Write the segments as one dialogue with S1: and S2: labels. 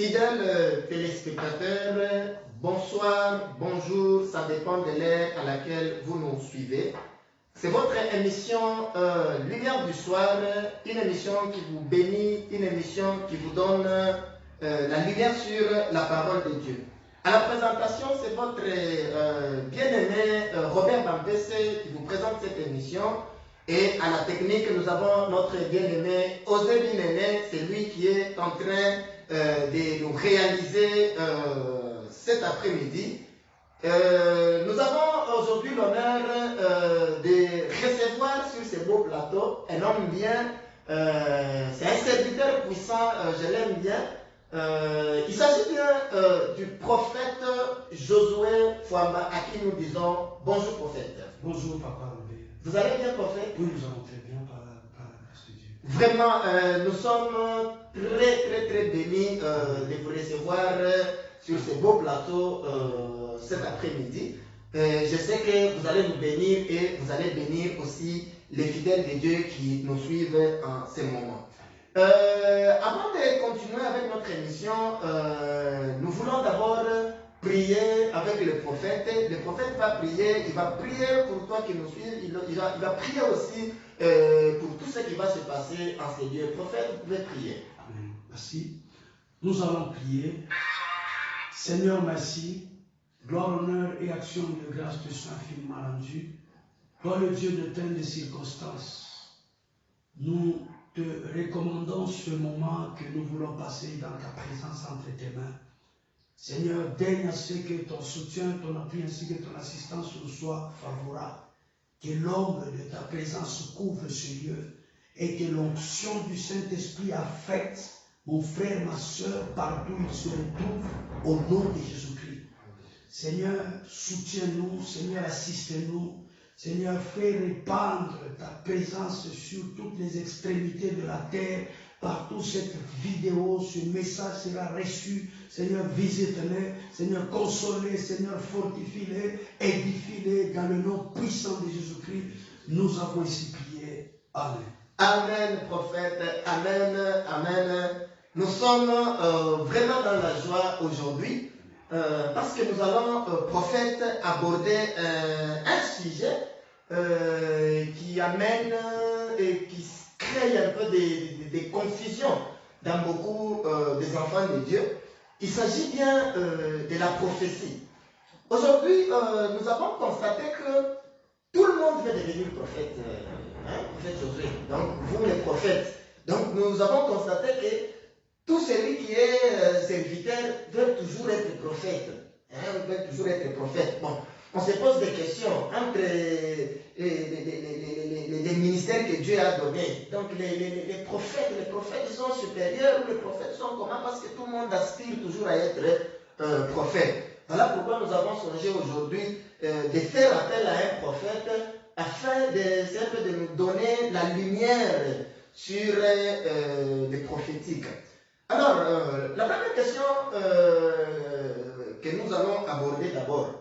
S1: Fidèles téléspectateurs, bonsoir, bonjour, ça dépend de l'heure à laquelle vous nous suivez. C'est votre émission Lumière du soir, une émission qui vous bénit, une émission qui vous donne la lumière sur la parole de Dieu. À la présentation, c'est votre bien-aimé Robert Bampese qui vous présente cette émission. Et à la technique, nous avons notre bien-aimé Osé Binene, c'est lui qui est en train de nous réaliser cet après-midi. Nous avons aujourd'hui l'honneur de recevoir sur ce beau plateau un homme bien, c'est un serviteur puissant, je l'aime bien. Il s'agit bien du prophète Josué Fouamba, à qui nous disons bonjour prophète.
S2: Bonjour papa.
S1: Vous allez bien prophète?
S2: Oui, nous allons très bien par la grâce de Dieu.
S1: Vraiment, nous sommes très bénis de vous recevoir sur ce beau plateau cet après-midi. Je sais que vous allez nous bénir et vous allez bénir aussi les fidèles de Dieu qui nous suivent en ce moment. Avant de continuer avec notre émission, nous voulons d'abord prier avec le prophète. Le prophète va prier, il va prier pour toi qui nous suis, il va prier aussi pour tout ce qui va se passer en ces lieux. Prophète, vous pouvez prier.
S2: Amen. Merci. Nous allons prier. Seigneur, merci. Gloire, honneur et action de grâce te sont infiniment rendues. Toi, le Dieu de tant de circonstances, nous te recommandons ce moment que nous voulons passer dans ta présence entre tes mains. Seigneur, daigne à ce que ton soutien, ton appui ainsi que ton assistance nous soit favorable. Que l'ombre de ta présence couvre ce lieu et que l'onction du Saint-Esprit affecte mon frère, ma soeur, partout où ils se retrouvent, au nom de Jésus-Christ. Seigneur, soutiens-nous, Seigneur, assiste-nous. Seigneur, fais répandre ta présence sur toutes les extrémités de la terre. Partout cette vidéo, ce message sera reçu. Seigneur, visite-les. Seigneur, console-les. Seigneur, fortifie-les. Édifie-les dans le nom puissant de Jésus-Christ. Nous avons ici prié. Amen.
S1: Amen, prophète. Amen. Amen. Nous sommes vraiment dans la joie aujourd'hui parce que nous allons, prophète, aborder un sujet qui amène et qui crée un peu des confusions dans beaucoup des enfants de Dieu. Il s'agit bien de la prophétie. Aujourd'hui, nous avons constaté que tout le monde veut devenir prophète, prophète Josué. Donc, vous les prophètes. Donc, nous avons constaté que tout celui qui est serviteur veut toujours être prophète. Veut toujours être prophète. Bon, on se pose des questions entre les ministères que Dieu a donnés. Donc les prophètes sont supérieurs ou les prophètes sont comment? Parce que tout le monde aspire toujours à être prophète. Voilà pourquoi nous avons songé aujourd'hui de faire appel à un prophète afin de nous donner la lumière sur les prophétiques. Alors, la première question que nous allons aborder d'abord.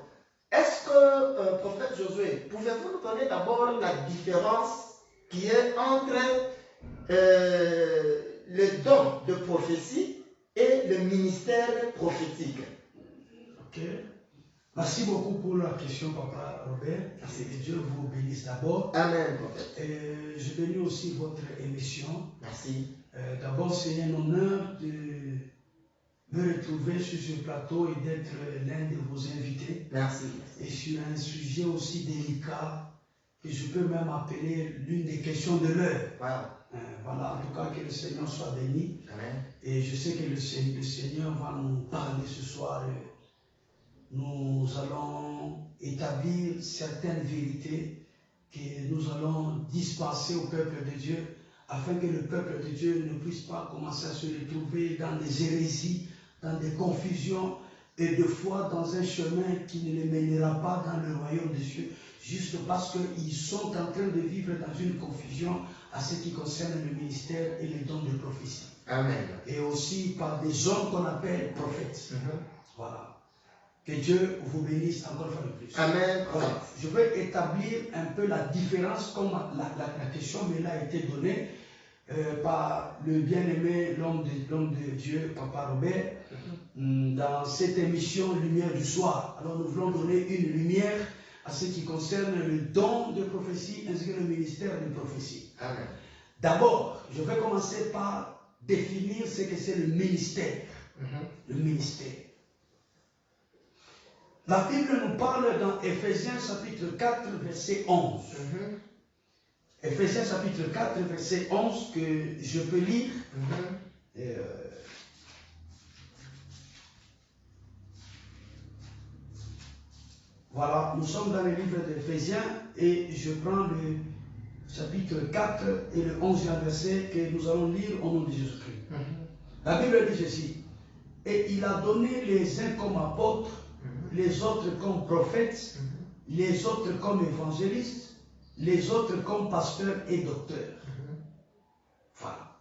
S1: Est-ce que, prophète Josué, pouvez-vous nous donner d'abord la différence qui est entre le don de prophétie et le ministère prophétique?
S2: Ok. Merci beaucoup pour la question, papa Robert.
S1: Merci.
S2: Que Dieu vous bénisse d'abord.
S1: Amen, prophète.
S2: Je bénis aussi votre émission.
S1: Merci.
S2: D'abord, c'est un honneur de me retrouver sur ce plateau et d'être l'un de vos invités.
S1: Merci.
S2: Et sur un sujet aussi délicat que je peux même appeler l'une des questions de l'heure.
S1: Wow.
S2: Voilà, en tout cas, que le Seigneur soit béni.
S1: Amen.
S2: Et je sais que le Seigneur va nous parler ce soir. Nous allons établir certaines vérités que nous allons dispenser au peuple de Dieu afin que le peuple de Dieu ne puisse pas commencer à se retrouver dans des hérésies, dans des confusions et de foi dans un chemin qui ne les mènera pas dans le royaume des cieux, juste parce qu'ils sont en train de vivre dans une confusion à ce qui concerne le ministère et les dons de prophétie.
S1: Amen.
S2: Et aussi par des hommes qu'on appelle prophètes. Voilà. Que Dieu vous bénisse encore une fois de plus.
S1: Amen.
S2: Voilà. Je vais établir un peu la différence, comme la question me l'a été donnée. par le bien-aimé, l'homme de Dieu, Papa Robert, dans cette émission Lumière du soir. Alors nous voulons donner une lumière à ce qui concerne le don de prophétie ainsi que le ministère de prophétie.
S1: Amen.
S2: D'abord, je vais commencer par définir ce que c'est le ministère. Le ministère. La Bible nous parle dans Ephésiens chapitre 4, verset 11. Ephésiens chapitre 4, verset 11, que je peux lire. Voilà, nous sommes dans le livre d'Éphésiens et je prends le chapitre 4 et le 11e verset que nous allons lire au nom de Jésus-Christ. La Bible dit ceci. Et il a donné les uns comme apôtres, les autres comme prophètes, les autres comme évangélistes, les autres comme pasteurs et docteurs. Voilà.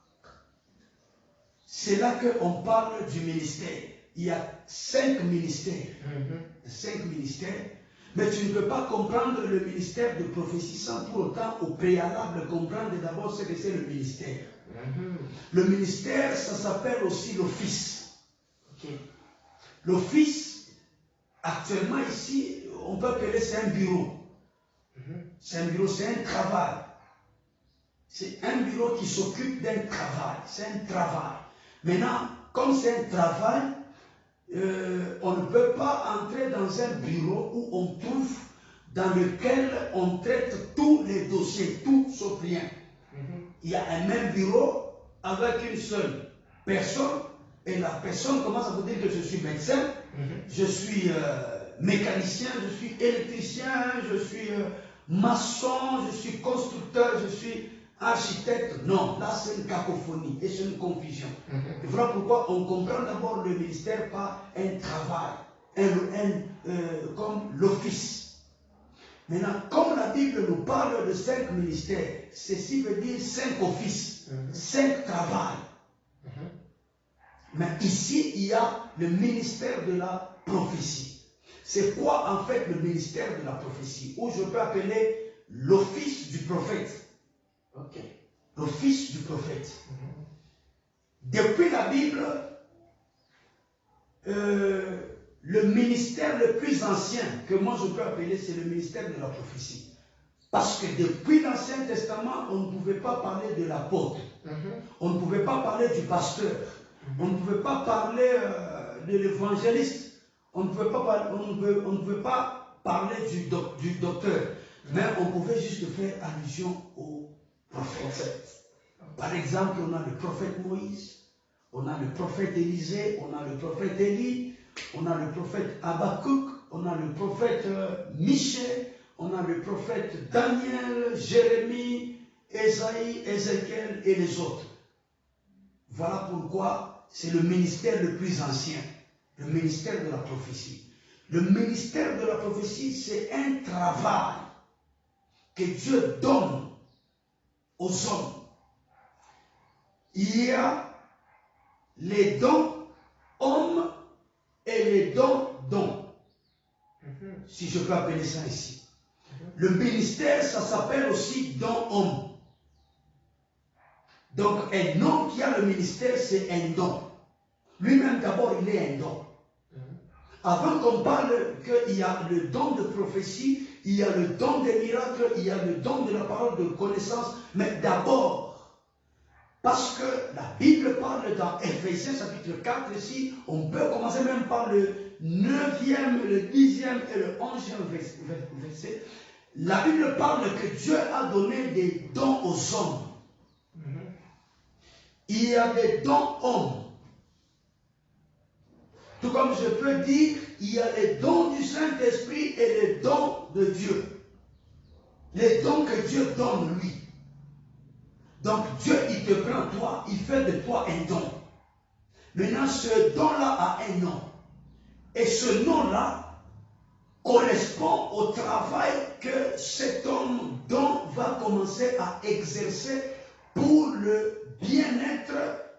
S2: C'est là qu'on parle du ministère. Il y a 5 ministères. 5 ministères. Mais tu ne peux pas comprendre le ministère de prophétie sans pour autant au préalable comprendre d'abord ce que c'est le ministère. Le ministère, ça s'appelle aussi l'office. L'office, actuellement ici, on peut appeler c'est un bureau. C'est un bureau, c'est un travail. C'est un bureau qui s'occupe d'un travail. C'est un travail. Maintenant, comme c'est un travail, on ne peut pas entrer dans un bureau où on trouve, dans lequel on traite tous les dossiers, tout sauf rien. Il y a un même bureau avec une seule personne. Et la personne commence à vous dire que je suis médecin, je suis mécanicien, je suis électricien, je suis maçon, je suis constructeur, je suis architecte. Non, là c'est une cacophonie et c'est une confusion. Et voilà pourquoi on comprend d'abord le ministère par un travail, comme l'office. Maintenant, comme la Bible nous parle de 5 ministères, ceci veut dire 5 offices, 5 travails. Mais ici, il y a le ministère de la prophétie. C'est quoi en fait le ministère de la prophétie? Ou je peux appeler l'office du prophète. L'office du prophète. Depuis la Bible, le ministère le plus ancien que moi je peux appeler, c'est le ministère de la prophétie. Parce que depuis l'Ancien Testament, on ne pouvait pas parler de l'apôtre. On ne pouvait pas parler du pasteur. On ne pouvait pas parler de l'évangéliste. On ne pouvait pas parler du docteur. Mais on pouvait juste faire allusion au prophète. Par exemple, on a le prophète Moïse, on a le prophète Élisée, on a le prophète Élie, on a le prophète Habakkuk, on a le prophète Michée, on a le prophète Daniel, Jérémie, Ésaïe, Ézéchiel et les autres. Voilà pourquoi c'est le ministère le plus ancien, le ministère de la prophétie. Le ministère de la prophétie, c'est un travail que Dieu donne aux hommes. Il y a les dons hommes et les dons dons. Si je peux appeler ça ici. Le ministère, ça s'appelle aussi don homme. Donc, un homme qui a le ministère, c'est un don. Lui-même, d'abord, il est un don. Avant qu'on parle qu'il y a le don de prophétie, il y a le don des miracles, il y a le don de la parole de connaissance, mais d'abord, parce que la Bible parle dans Ephésiens chapitre 4, ici, on peut commencer même par le 9e, le 10e et le 11e verset. La Bible parle que Dieu a donné des dons aux hommes. Il y a des dons hommes. Tout comme je peux dire, il y a les dons du Saint-Esprit et les dons de Dieu. Les dons que Dieu donne lui. Donc Dieu, il te prend toi, il fait de toi un don. Maintenant, ce don-là a un nom. Et ce nom-là correspond au travail que cet homme don va commencer à exercer pour le bien-être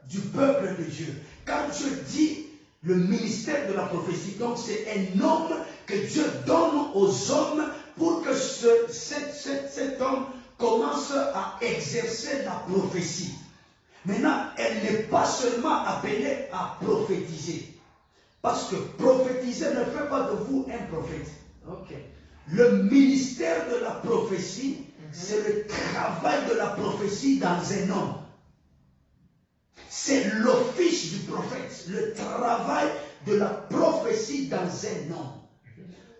S2: du peuple de Dieu. Quand Dieu dit le ministère de la prophétie, donc c'est un homme que Dieu donne aux hommes pour que cet homme commence à exercer la prophétie. Maintenant, elle n'est pas seulement appelée à prophétiser. Parce que prophétiser ne fait pas de vous un prophète.
S1: Okay.
S2: Le ministère de la prophétie, c'est le travail de la prophétie dans un homme. C'est l'office du prophète, le travail de la prophétie dans un homme.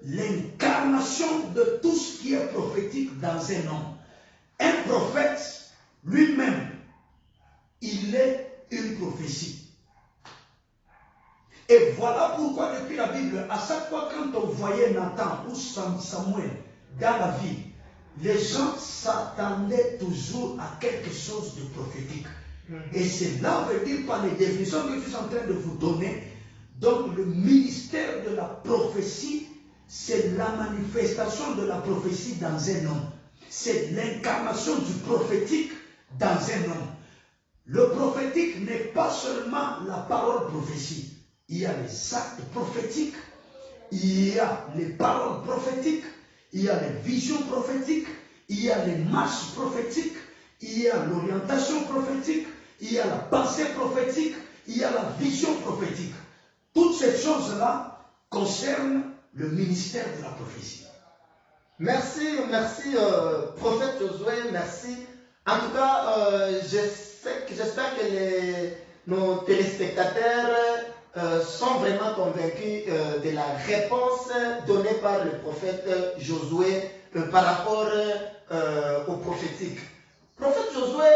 S2: L'incarnation de tout ce qui est prophétique dans un homme. Un prophète, lui-même, il est une prophétie. Et voilà pourquoi depuis la Bible, à chaque fois quand on voyait Nathan ou Samuel dans la ville, les gens s'attendaient toujours à quelque chose de prophétique. Et cela veut dire par les définitions que je suis en train de vous donner, donc le ministère de la prophétie, c'est la manifestation de la prophétie dans un homme. C'est l'incarnation du prophétique dans un homme. Le prophétique n'est pas seulement la parole prophétie. Il y a les actes prophétiques, il y a les paroles prophétiques, il y a les visions prophétiques, il y a les marches prophétiques, il y a l'orientation prophétique, il y a la pensée prophétique, il y a la vision prophétique. Toutes ces choses-là concernent le ministère de la prophétie.
S1: Merci, prophète Josué, merci. En tout cas, j'espère que nos téléspectateurs sont vraiment convaincus de la réponse donnée par le prophète Josué par rapport au prophétique. Prophète Josué,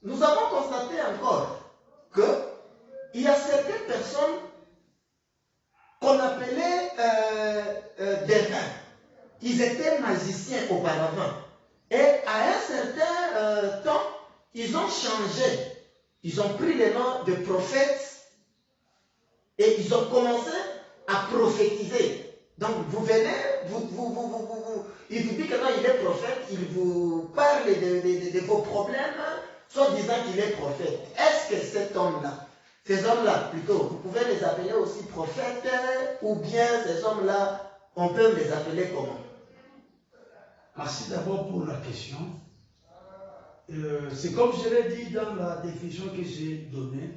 S1: nous avons constaté encore qu'il y a certaines personnes qu'on appelait des reins. Ils étaient magiciens auparavant. Et à un certain temps, ils ont changé. Ils ont pris le nom de prophètes et ils ont commencé à prophétiser. Donc vous venez, il vous dit que quand il est prophète, il vous parle de vos problèmes, soit disant qu'il est prophète. Est-ce que cet homme-là, ces hommes-là plutôt, vous pouvez les appeler aussi prophètes, ou bien ces hommes-là, on peut les appeler comment?
S2: Merci d'abord pour la question. C'est comme je l'ai dit dans la définition que j'ai donnée.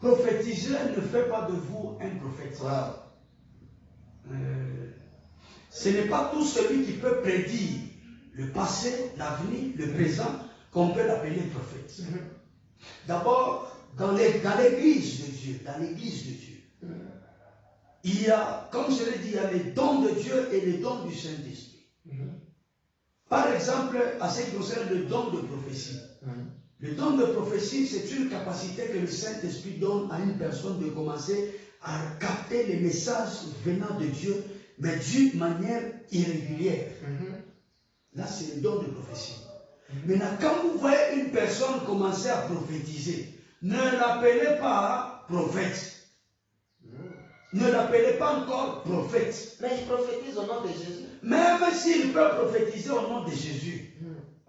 S2: Prophétiser ne fait pas de vous un prophète.
S1: Wow.
S2: Ce n'est pas tout celui qui peut prédire le passé, l'avenir, le présent qu'on peut l'appeler prophète. D'abord, dans l'église de Dieu, il y a, comme je l'ai dit, il y a les dons de Dieu et les dons du Saint-Esprit. Par exemple, à ce qui concerne le don de prophétie. Le don de prophétie, c'est une capacité que le Saint-Esprit donne à une personne de commencer à capter les messages venant de Dieu, mais d'une manière irrégulière. Là, c'est le don de prophétie. Maintenant, quand vous voyez une personne commencer à prophétiser, ne l'appelez pas prophète. Ne l'appelez pas encore prophète.
S1: Mais il prophétise au nom de Jésus.
S2: Même s'il peut prophétiser au nom de Jésus.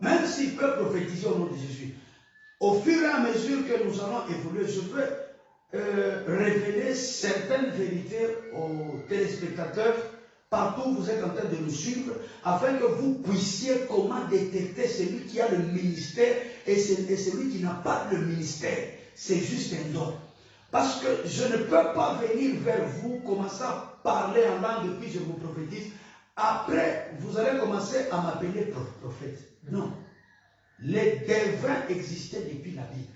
S2: Même s'il peut prophétiser au nom de Jésus. Au fur et à mesure que nous allons évoluer, je peux révéler certaines vérités aux téléspectateurs. Partout où vous êtes en train de nous suivre, afin que vous puissiez comment détecter celui qui a le ministère et celui qui n'a pas le ministère. C'est juste un don. Parce que je ne peux pas venir vers vous, commencer à parler en langue, puis je vous prophétise. Après, vous allez commencer à m'appeler prophète. Non. Les devins existaient depuis la Bible.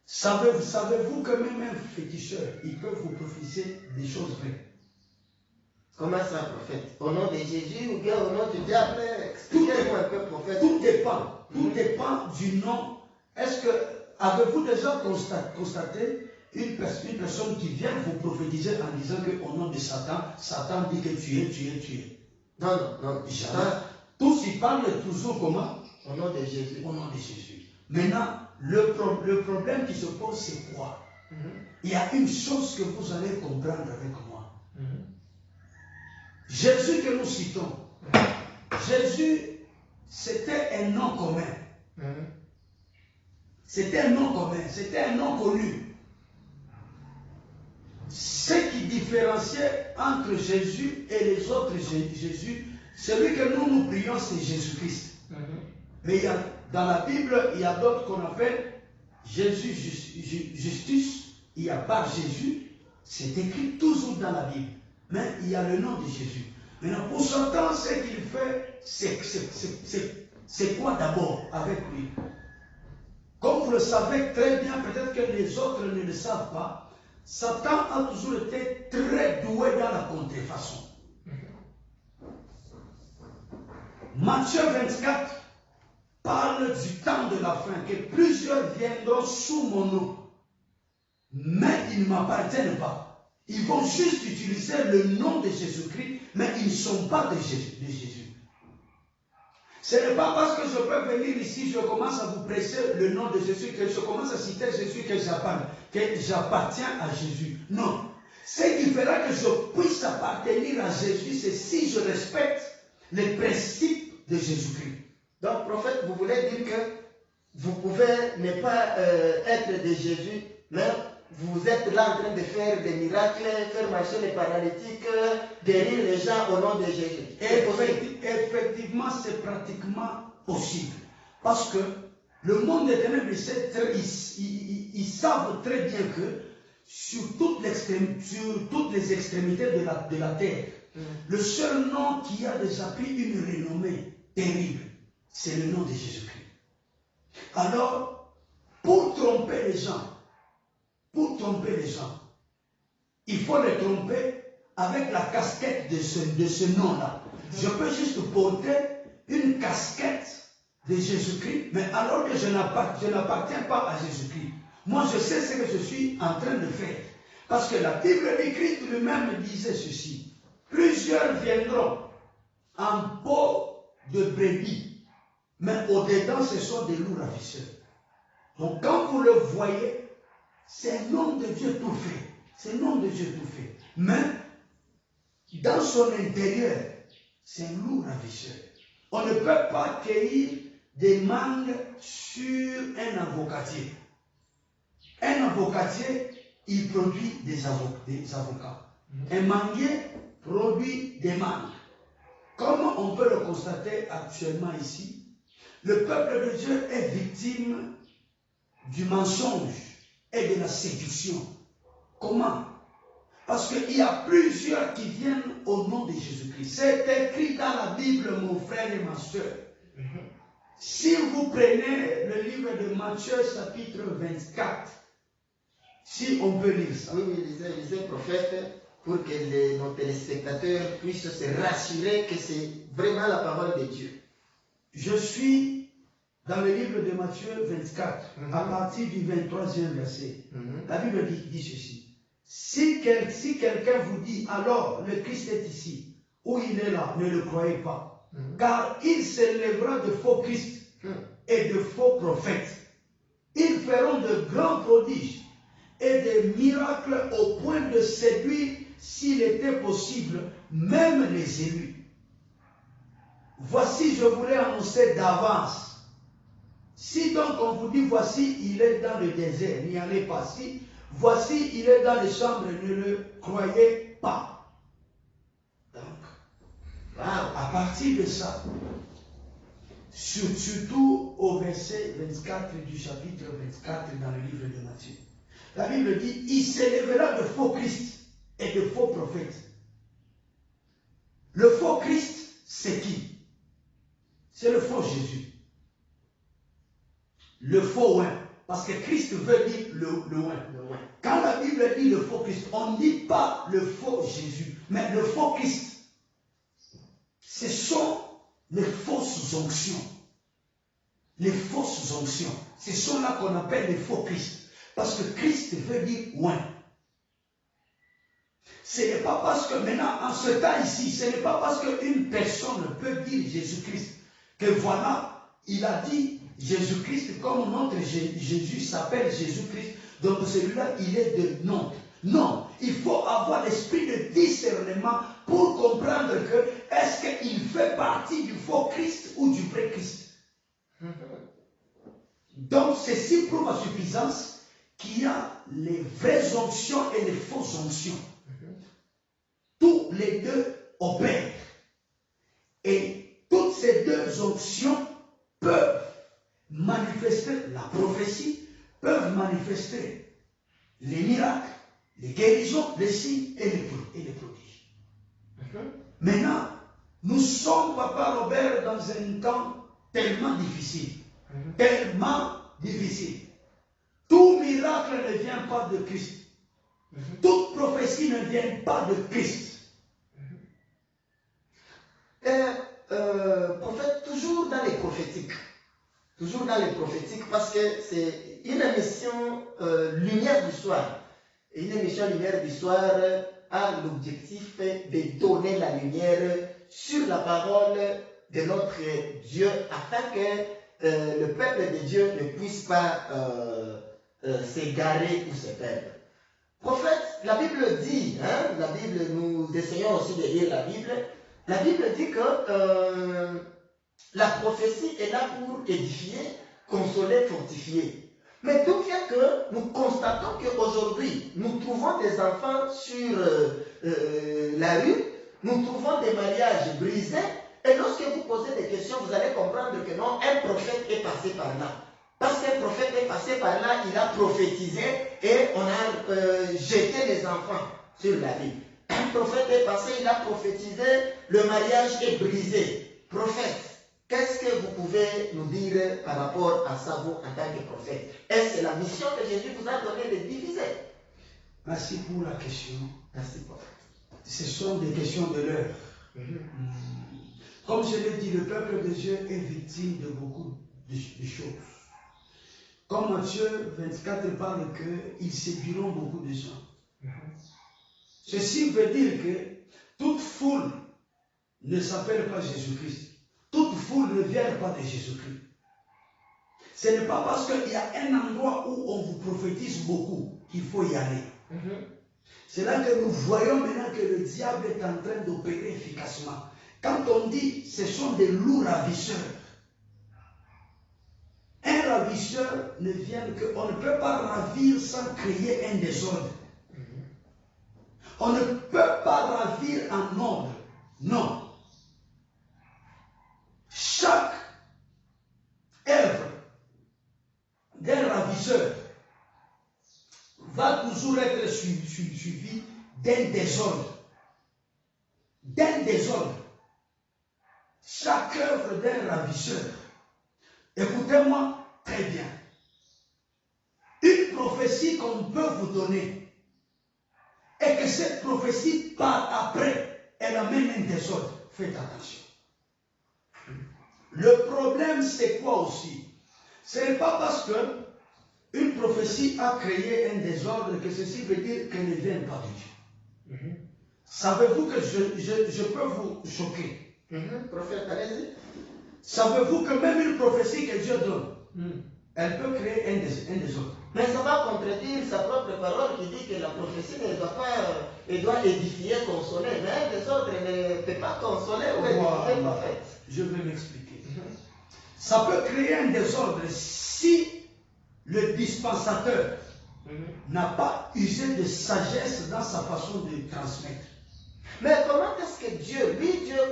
S2: Savez-vous que même un féticheur, il peut vous prophétiser des choses vraies?
S1: Comment ça, prophète? Au nom de Jésus ou bien au nom du diable? Expliquez-moi un peu, prophète.
S2: Tout dépend. Tout dépend du nom. Est-ce que avez-vous déjà constaté une personne qui vient vous prophétiser en disant qu'au nom de Satan, Satan dit que tu es.
S1: Non.
S2: Jamais. Tous y parlent toujours comment?
S1: Au nom de Jésus.
S2: Au nom de Jésus. Maintenant, le problème qui se pose, c'est quoi? Il y a une chose que vous allez comprendre avec moi. Jésus que nous citons, Jésus, c'était un nom commun. C'était un nom commun, c'était un nom connu. Ce qui différenciait entre Jésus et les autres Jésus, celui que nous prions, c'est Jésus-Christ. Mais dans la Bible, il y a d'autres qu'on appelle Jésus Justus, il y a par Jésus, c'est écrit toujours dans la Bible. Mais il y a le nom de Jésus. Maintenant, pour Satan, ce qu'il fait, c'est quoi d'abord avec lui? Comme vous le savez très bien, peut-être que les autres ne le savent pas, Satan a toujours été très doué dans la contrefaçon. Matthieu 24 parle du temps de la fin, que plusieurs viendront sous mon nom, mais ils ne m'appartiennent pas. Ils vont juste utiliser le nom de Jésus-Christ, mais ils ne sont pas de Jésus. Ce n'est pas parce que je peux venir ici, je commence à vous prêcher le nom de Jésus, que je commence à citer Jésus, que j'appartiens à Jésus. Non. Ce qui fera que je puisse appartenir à Jésus, c'est si je respecte les principes de Jésus-Christ.
S1: Donc, prophète, vous voulez dire que vous pouvez ne pas être de Jésus, mais vous êtes là en train de faire des miracles, faire marcher les paralytiques, guérir les gens au nom de Jésus.
S2: Effectivement, c'est pratiquement possible. Parce que le monde des ténèbres, ils savent très bien que sur toutes les extrémités de la terre, le seul nom qui a déjà pris une renommée terrible, c'est le nom de Jésus-Christ. Alors, pour tromper les gens, il faut les tromper avec la casquette de ce nom-là. Je peux juste porter une casquette de Jésus-Christ, mais alors que je n'appartiens pas à Jésus-Christ. Moi, je sais ce que je suis en train de faire. Parce que la Bible écrite lui-même disait ceci. Plusieurs viendront en peau de brebis, mais au-dedans, ce sont des loups ravisseurs. Donc, quand vous le voyez, c'est un homme de Dieu tout fait. C'est un homme de Dieu tout fait. Mais, dans son intérieur, c'est un loup ravisseur. On ne peut pas cueillir des mangues sur un avocatier. Un avocatier, il produit des avocats. Un manguier produit des mangues. Comme on peut le constater actuellement ici, le peuple de Dieu est victime du mensonge et de la séduction. Comment? Parce qu'il y a plusieurs qui viennent au nom de Jésus-Christ. C'est écrit dans la Bible, mon frère et ma soeur. Si vous prenez le livre de Matthieu, chapitre 24, si on peut lire ça.
S1: Oui, lisez, prophète, pour que nos téléspectateurs puissent se rassurer que c'est vraiment la parole de Dieu.
S2: Je suis dans le livre de Matthieu 24, à partir du 23e verset. La Bible dit ceci. Si quelqu'un vous dit, alors le Christ est ici, ou il est là, ne le croyez pas. Car il s'élèvera de faux Christ et de faux prophètes. Ils feront de grands prodiges et des miracles au point de séduire, s'il était possible, même les élus. Voici, je voulais annoncer d'avance. Si donc on vous dit, voici, il est dans le désert, n'y allez pas. Si, voici, il est dans les chambres, ne le croyez pas. Donc, à partir de ça, surtout au verset 24 du chapitre 24 dans le livre de Matthieu, la Bible dit, il s'élèvera de faux Christ et de faux prophètes. Le faux Christ, c'est qui? C'est le faux Jésus. Le faux oint. Parce que Christ veut dire le oint. Quand la Bible dit le faux Christ, on ne dit pas le faux Jésus, mais le faux Christ. Ce sont les fausses onctions. Les fausses onctions. Ce sont là qu'on appelle les faux Christ. Parce que Christ veut dire oint. Ce n'est pas parce que maintenant, en ce temps ici, ce n'est pas parce qu'une personne peut dire Jésus-Christ que voilà, il a dit Jésus-Christ comme notre Jésus s'appelle Jésus-Christ. Donc celui-là, il est de nom. Non, il faut avoir l'esprit de discernement pour comprendre que est-ce qu'il fait partie du faux Christ ou du vrai Christ. Donc ceci prouve à suffisance qu'il y a les vraies onctions et les fausses onctions. Tous les deux opèrent. Et toutes ces deux onctions peuvent manifester la prophétie, peuvent manifester les miracles, les guérisons, les signes et les prodiges. Maintenant, nous sommes, Papa Robert, dans un temps tellement difficile. Tellement difficile. Tout miracle ne vient pas de Christ. Toute prophétie ne vient pas de Christ.
S1: Prophète, toujours dans les prophétiques. Toujours dans les prophétiques, parce que c'est une émission Lumière du soir. Et une émission Lumière du soir a l'objectif de donner la lumière sur la parole de notre Dieu, afin que le peuple de Dieu ne puisse pas s'égarer ou se perdre. Prophète, la Bible dit, la Bible, nous essayons aussi de lire la Bible dit que la prophétie est là pour édifier, consoler, fortifier. Mais tout vient que nous constatons qu'aujourd'hui, nous trouvons des enfants sur la rue, nous trouvons des mariages brisés, et lorsque vous posez des questions, vous allez comprendre que non, un prophète est passé par là. Parce qu'un prophète est passé par là, il a prophétisé et on a jeté les enfants sur la rue. Un prophète est passé, il a prophétisé, le mariage est brisé. Prophète, qu'est-ce que vous pouvez nous dire par rapport à ça, vous, en tant que prophète? Est-ce que la mission que Jésus vous a donnée de diviser?
S2: Merci pour la question.
S1: Merci, prophète.
S2: Ce sont des questions de l'heure. Comme je l'ai dit, le peuple de Dieu est victime de beaucoup de choses. Comme Matthieu 24 parle qu'ils séduiront beaucoup de gens. Ceci veut dire que toute foule ne s'appelle pas Jésus-Christ. Toute foule ne vient pas de Jésus-Christ. Ce n'est pas parce qu'il y a un endroit où on vous prophétise beaucoup qu'il faut y aller. C'est là que nous voyons maintenant que le diable est en train d'opérer efficacement. Quand on dit ce sont des loups ravisseurs, un ravisseur ne vient que, on ne peut pas ravir sans créer un désordre. On ne peut pas ravir en ordre. Non. Chaque œuvre d'un ravisseur va toujours être suivi d'un désordre. D'un désordre. Chaque œuvre d'un ravisseur. Écoutez-moi très bien. Une prophétie qu'on peut vous donner, et que cette prophétie part après, elle amène un désordre. Faites attention. Le problème, c'est quoi aussi? Ce n'est pas parce que une prophétie a créé un désordre que ceci veut dire qu'elle ne vient pas de Dieu. Savez-vous que je peux vous choquer?
S1: Prophète, allez-y.
S2: Savez-vous que même une prophétie que Dieu donne, elle peut créer un désordre?
S1: Mais ça va contredire sa propre parole qui dit que la prophétie ne doit pas, elle doit édifier, consoler. Mais un désordre ne peut pas consoler ou édifier, prophète.
S2: Je vais m'expliquer. Ça peut créer un désordre si le dispensateur n'a pas usé de sagesse dans sa façon de transmettre.
S1: Mais comment est-ce que Dieu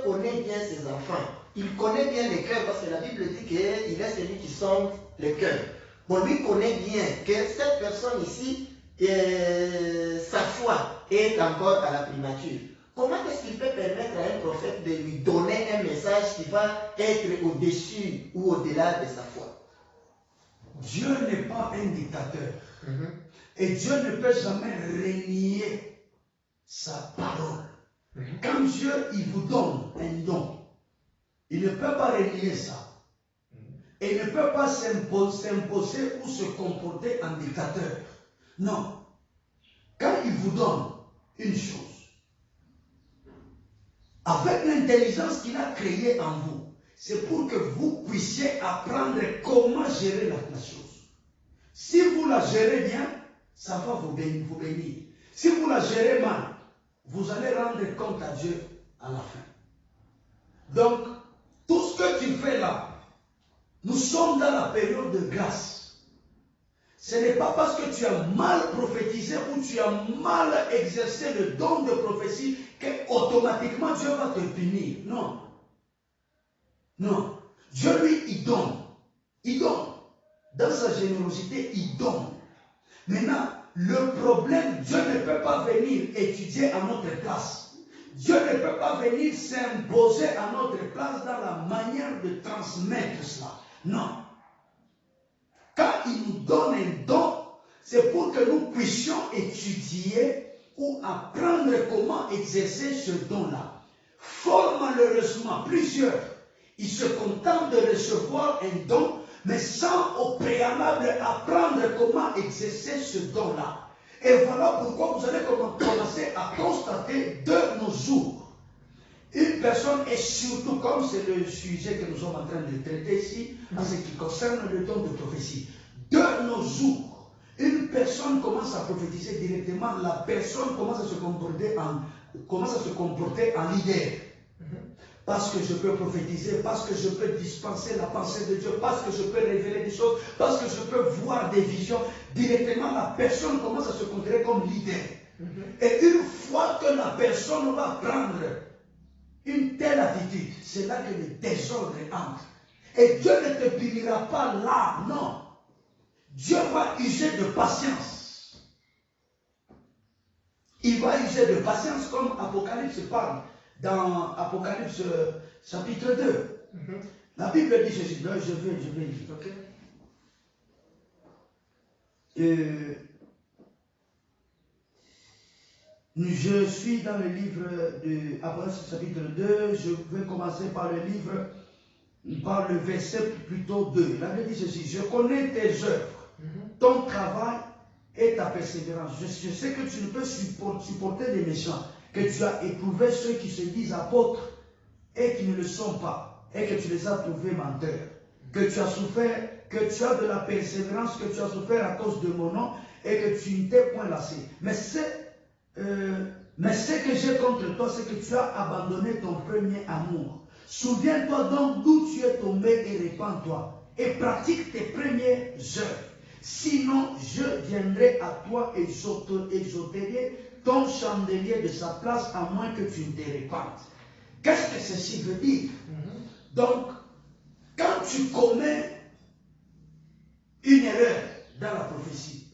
S1: connaît bien ses enfants? Il connaît bien les cœurs, parce que la Bible dit qu'il est celui qui sonde les cœurs. Bon, lui connaît bien que cette personne ici, sa foi est encore à la primature. Comment est-ce qu'il peut permettre à un prophète de lui donner un message qui va être au-dessus ou au-delà de sa foi?
S2: Dieu n'est pas un dictateur. Et Dieu ne peut jamais renier sa parole. Quand Dieu il vous donne un don, il ne peut pas renier ça. Et il ne peut pas s'imposer ou se comporter en dictateur. Non. Quand il vous donne une chose, avec l'intelligence qu'il a créée en vous, c'est pour que vous puissiez apprendre comment gérer la chose. Si vous la gérez bien, ça va vous bénir. Si vous la gérez mal, vous allez rendre compte à Dieu à la fin. Donc, tout ce que tu fais là, nous sommes dans la période de grâce. Ce n'est pas parce que tu as mal prophétisé ou tu as mal exercé le don de prophétie que automatiquement Dieu va te punir. Non. Non. Dieu lui, il donne. il donne. Dans sa générosité, il donne. Maintenant, le problème, Dieu ne peut pas venir étudier à notre place. Dieu ne peut pas venir s'imposer à notre place dans la manière de transmettre cela. Non. Quand il nous donne un don, c'est pour que nous puissions étudier ou apprendre comment exercer ce don-là. Fort malheureusement, plusieurs, ils se contentent de recevoir un don, mais sans au préalable apprendre comment exercer ce don-là. Et voilà pourquoi vous allez commencer à constater de nos jours, une personne, et surtout comme c'est le sujet que nous sommes en train de traiter ici, en ce qui concerne le don de prophétie, de nos jours, une personne commence à prophétiser directement, la personne commence à se comporter en leader. Parce que je peux prophétiser, parce que je peux dispenser la pensée de Dieu, parce que je peux révéler des choses, parce que je peux voir des visions. Directement, la personne commence à se considérer comme leader. Et une fois que la personne va prendre une telle attitude, c'est là que le désordre entre. Et Dieu ne te punira pas là, non. Dieu va user de patience. Il va user de patience comme Apocalypse parle. Dans Apocalypse chapitre 2, la Bible dit ceci. Là, je vais lire. Okay. Je suis dans le livre de Apocalypse chapitre 2. Je vais commencer par le livre, par le verset plutôt 2. La Bible dit ceci. Je connais tes œuvres, ton travail et ta persévérance. Je sais que tu ne peux supporter les méchants, que tu as éprouvé ceux qui se disent apôtres et qui ne le sont pas, et que tu les as trouvés menteurs, que tu as souffert, que tu as de la persévérance, que tu as souffert à cause de mon nom, et que tu ne t'es point lassé. Mais ce que j'ai contre toi, c'est que tu as abandonné ton premier amour. Souviens-toi donc d'où tu es tombé et répands-toi, et pratique tes premières œuvres. Sinon, je viendrai à toi et j'ôterai ton chandelier de sa place, à moins que tu ne te répandes. Qu'est-ce que ceci veut dire? Donc, quand tu commets une erreur dans la prophétie,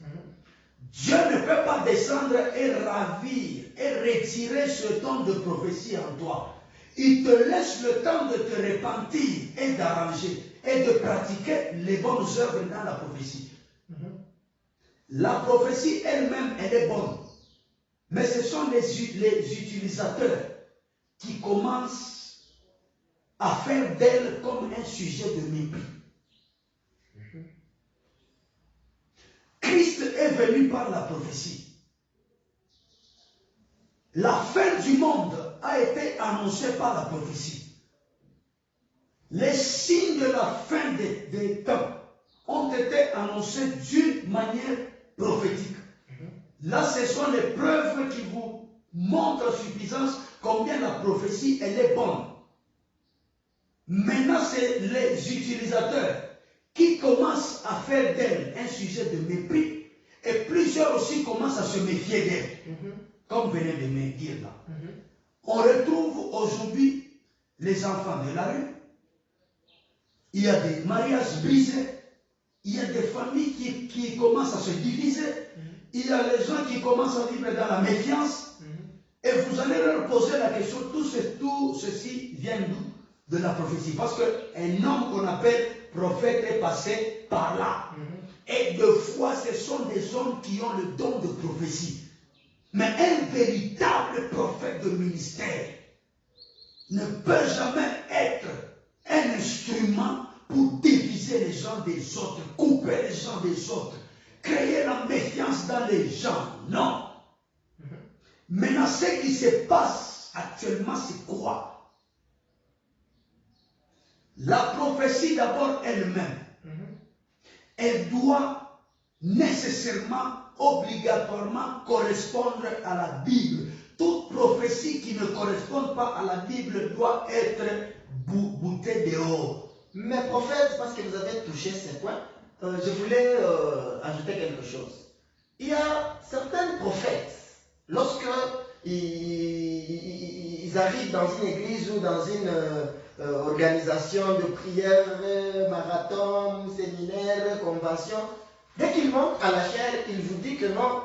S2: Dieu ne peut pas descendre et ravir et retirer ce don de prophétie en toi. Il te laisse le temps de te repentir et d'arranger et de pratiquer les bonnes œuvres dans la prophétie. La prophétie elle-même, elle est bonne. Mais ce sont les utilisateurs qui commencent à faire d'elle comme un sujet de mépris. Christ est venu par la prophétie. La fin du monde a été annoncée par la prophétie. Les signes de la fin des temps ont été annoncés d'une manière prophétique. Là, ce sont les preuves qui vous montrent en suffisance combien la prophétie, elle est bonne. Maintenant, c'est les utilisateurs qui commencent à faire d'elle un sujet de mépris, et plusieurs aussi commencent à se méfier d'elle, comme venez de me dire là. On retrouve aujourd'hui les enfants de la rue, il y a des mariages brisés, il y a des familles qui commencent à se diviser, il y a les gens qui commencent à vivre dans la méfiance, et vous allez leur poser la question, tout ceci vient d'où? De la prophétie. Parce qu'un homme qu'on appelle prophète est passé par là. Et deux fois, ce sont des hommes qui ont le don de prophétie. Mais un véritable prophète de ministère ne peut jamais être un instrument pour diviser les gens des autres, couper les gens des autres, créer la méfiance dans les gens. Non. Maintenant, ce qui se passe actuellement, c'est quoi? La prophétie d'abord elle-même, elle doit nécessairement, obligatoirement correspondre à la Bible. Toute prophétie qui ne correspond pas à la Bible doit être boutée dehors.
S1: Mais prophète, parce que vous avez touché ces points, je voulais ajouter quelque chose. Il y a certains prophètes, lorsque ils arrivent dans une église ou dans organisation de prières, marathon, séminaire, convention. Dès qu'il monte à la chair, il vous dit que non,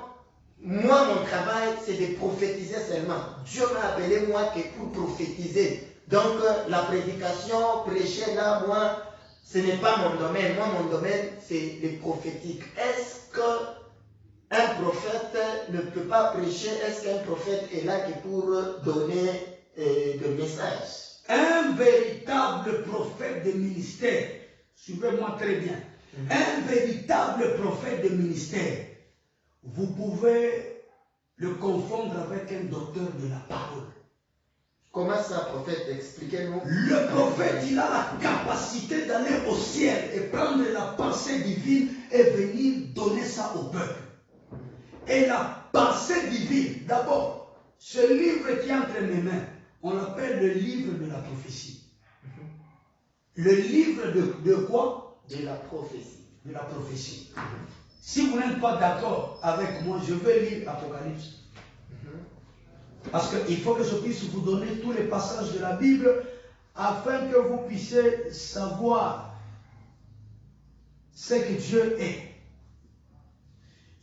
S1: moi mon travail c'est de prophétiser seulement. Dieu m'a appelé moi que pour prophétiser. Donc la prédication, prêcher là, moi, ce n'est pas mon domaine. Moi mon domaine c'est le prophétique. Est-ce qu'un prophète ne peut pas prêcher? Est-ce qu'un prophète est là que pour donner des messages?
S2: Un véritable prophète de ministère, suivez-moi très bien, un véritable prophète de ministère, vous pouvez le confondre avec un docteur de la parole.
S1: Comment ça, prophète? Expliquez-nous.
S2: Le prophète, il a la capacité d'aller au ciel et prendre la pensée divine et venir donner ça au peuple. Et la pensée divine, d'abord, ce livre qui est entre mes mains, on l'appelle le livre de la prophétie. Le livre de quoi?
S1: De la prophétie.
S2: De la prophétie. Si vous n'êtes pas d'accord avec moi, je vais lire Apocalypse. Parce qu'il faut que je puisse vous donner tous les passages de la Bible afin que vous puissiez savoir ce que Dieu est.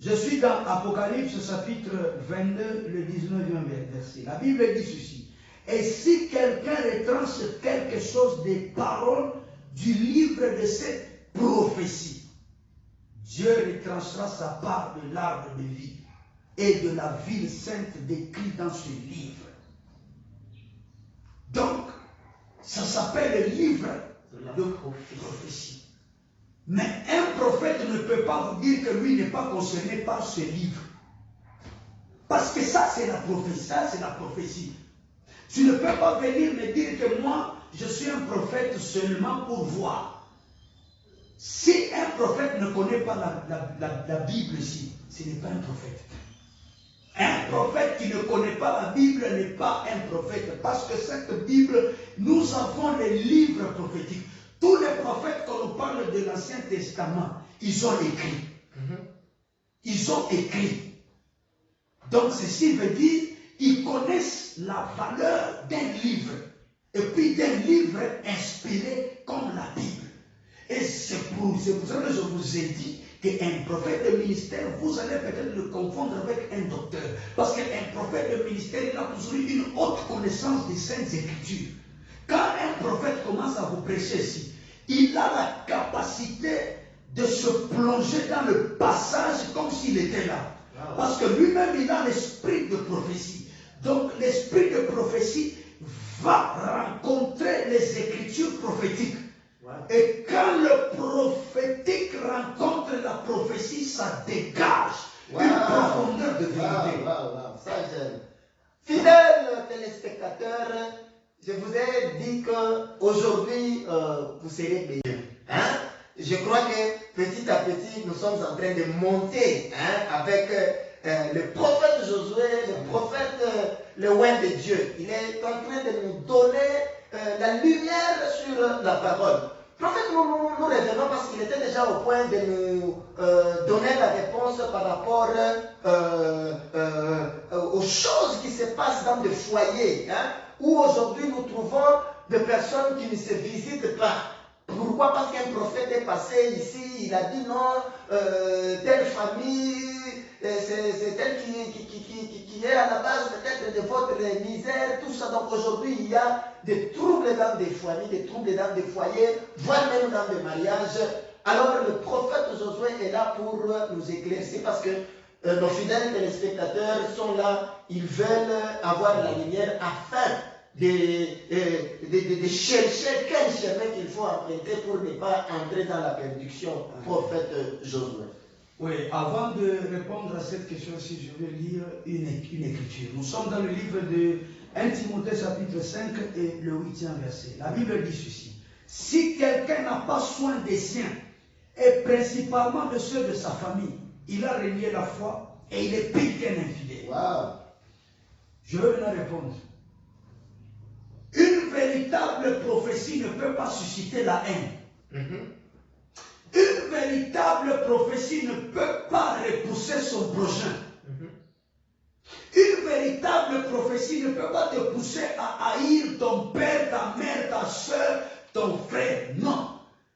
S2: Je suis dans Apocalypse chapitre 22, le 19e verset. La Bible dit ceci. Et si quelqu'un retranche quelque chose des paroles du livre de cette prophétie, Dieu retranchera sa part de l'arbre de vie et de la ville sainte décrite dans ce livre. Donc, ça s'appelle le livre de prophétie. Mais un prophète ne peut pas vous dire que lui n'est pas concerné par ce livre. Parce que ça, c'est la prophétie. Ça, c'est la prophétie. Tu ne peux pas venir me dire que moi, je suis un prophète seulement pour voir. Si un prophète ne connaît pas la Bible ici, ce n'est pas un prophète. Un prophète qui ne connaît pas la Bible n'est pas un prophète. Parce que cette Bible, nous avons les livres prophétiques. Tous les prophètes, quand on parle de l'Ancien Testament, ils ont écrit. Ils ont écrit. Donc ceci veut dire ils connaissent la valeur d'un livre. Et puis d'un livre inspiré comme la Bible. Et c'est pour ça que je vous ai dit qu'un prophète de ministère, vous allez peut-être le confondre avec un docteur. Parce qu'un prophète de ministère, il a toujours eu une haute connaissance des Saintes Écritures. Quand un prophète commence à vous prêcher ici, il a la capacité de se plonger dans le passage comme s'il était là. Parce que lui-même, il a l'esprit de prophétie. Donc l'esprit de prophétie va rencontrer les Écritures prophétiques. Et quand le prophétique rencontre la prophétie, ça dégage une profondeur de vérité.
S1: Ça j'aime. Fidèles téléspectateurs, je vous ai dit qu'aujourd'hui, vous serez meilleurs. Hein? Je crois que petit à petit, nous sommes en train de monter avec le prophète Josué, le prophète, le oint de Dieu. Il est en train de nous donner la lumière sur la parole. Prophète, nous revenons parce qu'il était déjà au point de nous donner la réponse par rapport aux choses qui se passent dans des foyers, où aujourd'hui nous trouvons des personnes qui ne se visitent pas. Pourquoi? Parce qu'un prophète est passé ici, il a dit non, telle famille, c'est elle qui est à la base peut-être de votre misère, tout ça. Donc aujourd'hui, il y a des troubles dans des familles, des troubles dans des foyers, voire même dans des mariages. Alors le prophète Josué est là pour nous éclaircir parce que nos fidèles téléspectateurs sont là, ils veulent avoir la lumière afin de chercher quel chemin qu'il faut emprunter pour ne pas entrer dans la perdition, prophète Josué.
S2: Oui, avant de répondre à cette question-ci, je vais lire une écriture. Nous sommes dans le livre de 1 Timothée chapitre 5 et le 8e verset. La Bible dit ceci. Si quelqu'un n'a pas soin des siens, et principalement de ceux de sa famille, il a renié la foi et il est pire qu'un infidèle.
S1: Wow.
S2: Je vais maintenant répondre. Une véritable prophétie ne peut pas susciter la haine. Une véritable prophétie ne peut pas repousser son prochain. Une véritable prophétie ne peut pas te pousser à haïr ton père, ta mère, ta soeur, ton frère. Non.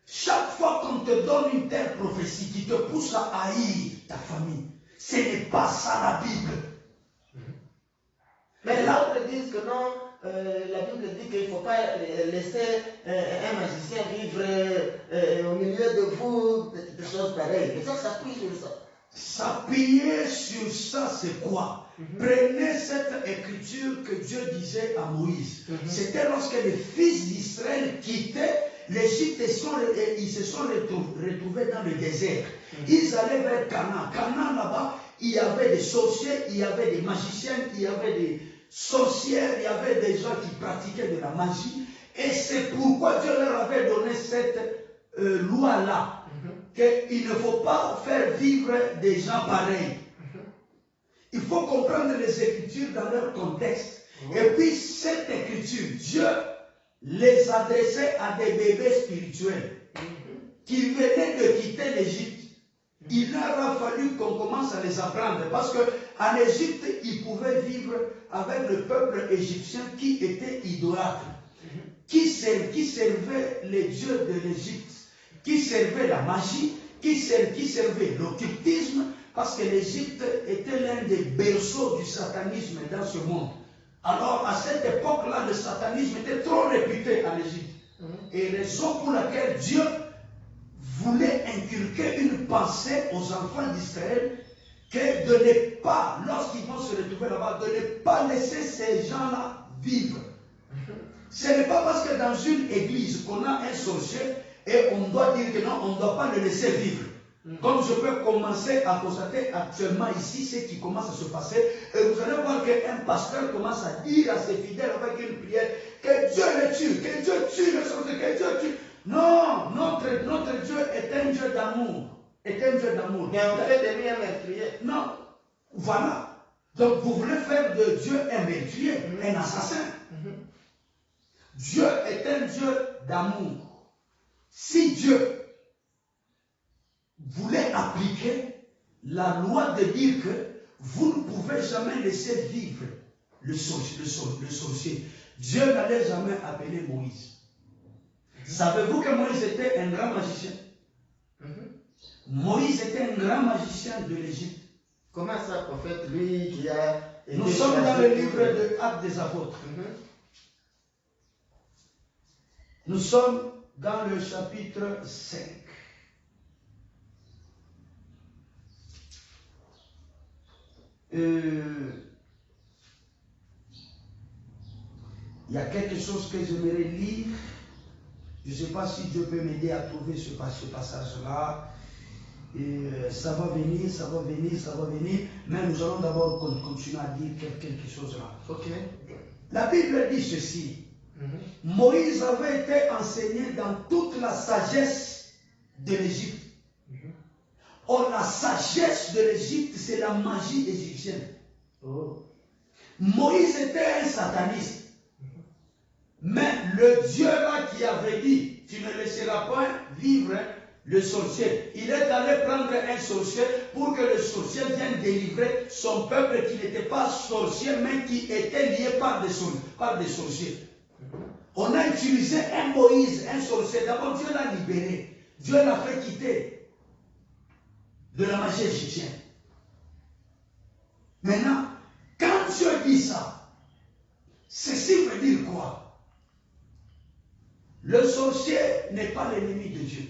S2: Chaque fois qu'on te donne une telle prophétie qui te pousse à haïr ta famille, ce n'est pas ça la Bible.
S1: Mais là, on disent que non, la Bible dit qu'il ne faut pas laisser un magicien vivre au milieu de vous, des choses pareilles. Mais ça s'appuie sur ça.
S2: S'appuyer sur ça, c'est quoi? Prenez cette écriture que Dieu disait à Moïse. C'était lorsque les fils d'Israël quittaient l'Égypte et ils se sont retrouvés dans le désert. Ils allaient vers Canaan. Canaan, là-bas, il y avait des sorciers, il y avait des magiciens, il y avait des sorcières, il y avait des gens qui pratiquaient de la magie. Et c'est pourquoi Dieu leur avait donné cette loi-là. Qu'il ne faut pas faire vivre des gens pareils. Il faut comprendre les Écritures dans leur contexte. Et puis cette écriture, Dieu les adressait à des bébés spirituels qui venaient de quitter l'Égypte. Il leur a fallu qu'on commence à les apprendre parce qu'en Égypte, ils pouvaient vivre avec le peuple égyptien qui était idolâtre, qui servait les dieux de l'Égypte, qui servait la magie, qui servait l'occultisme, parce que l'Égypte était l'un des berceaux du satanisme dans ce monde. Alors, à cette époque-là, le satanisme était trop réputé en Égypte. Et raison pour laquelle Dieu voulait inculquer une pensée aux enfants d'Israël que de ne pas, lorsqu'ils vont se retrouver là-bas, de ne pas laisser ces gens-là vivre. Ce n'est pas parce que dans une église qu'on a un sorcier et on doit dire que non, on ne doit pas le laisser vivre. Comme je peux commencer à constater actuellement ici ce qui commence à se passer, et vous allez voir qu'un pasteur commence à dire à ses fidèles avec une prière que Dieu les tue, que Dieu tue les sorciers, que Dieu tue. Non, notre Dieu est un Dieu d'amour. Est un Dieu d'amour.
S1: Mais on fait de lui un meurtrier.
S2: Non, voilà. Donc vous voulez faire de Dieu un meurtrier, un assassin. Dieu est un Dieu d'amour. Si Dieu voulait appliquer la loi de dire que vous ne pouvez jamais laisser vivre le sorcier, Dieu n'allait jamais appeler Moïse. Savez-vous que Moïse était un grand magicien? Moïse était un grand magicien de l'Égypte.
S1: Comment ça, prophète, lui qui a été
S2: Nous sommes dans le livre de Actes des Apôtres. Nous sommes dans le chapitre 5. Il y a quelque chose que j'aimerais lire. Je ne sais pas si Dieu peut m'aider à trouver ce passage-là. Ça va venir, ça va venir, ça va venir. Mais nous allons d'abord continuer à dire quelque chose là.
S1: Okay.
S2: La Bible dit ceci. Moïse avait été enseigné dans toute la sagesse de l'Égypte. Or, la sagesse de l'Égypte, c'est la magie égyptienne. Moïse était un sataniste. Mais le Dieu là qui avait dit, tu ne laisseras pas vivre le sorcier. Il est allé prendre un sorcier pour que le sorcier vienne délivrer son peuple qui n'était pas sorcier, mais qui était lié par des sorciers. On a utilisé un Moïse, un sorcier. D'abord, Dieu l'a libéré. Dieu l'a fait quitter de la magie égyptienne. Maintenant, quand Dieu dit ça, ceci veut dire quoi? Le sorcier n'est pas l'ennemi de Dieu.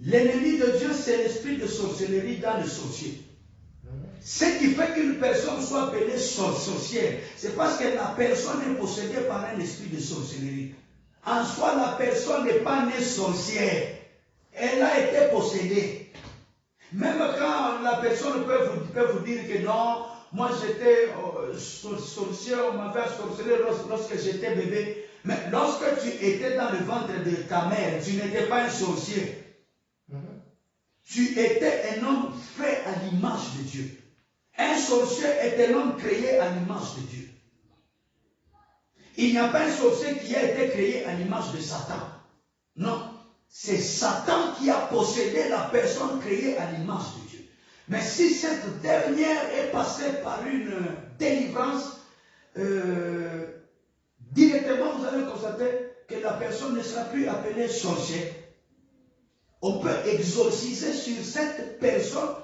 S2: L'ennemi de Dieu, c'est l'esprit de sorcellerie dans le sorcier. Ce qui fait qu'une personne soit appelée sorcière, c'est parce que la personne est possédée par un esprit de sorcellerie. En soi, la personne n'est pas née sorcière. Elle a été possédée. Même quand la personne peut vous dire que non, moi j'étais sorcier, on m'avait sorcelé lorsque j'étais bébé. Mais lorsque tu étais dans le ventre de ta mère, tu n'étais pas un sorcier. Tu étais un homme fait à l'image de Dieu. Un sorcier est un homme créé à l'image de Dieu. Il n'y a pas un sorcier qui a été créé à l'image de Satan. Non. C'est Satan qui a possédé la personne créée à l'image de Dieu. Mais si cette dernière est passée par une délivrance, directement vous allez constater que la personne ne sera plus appelée sorcière. On peut exorciser sur cette personne.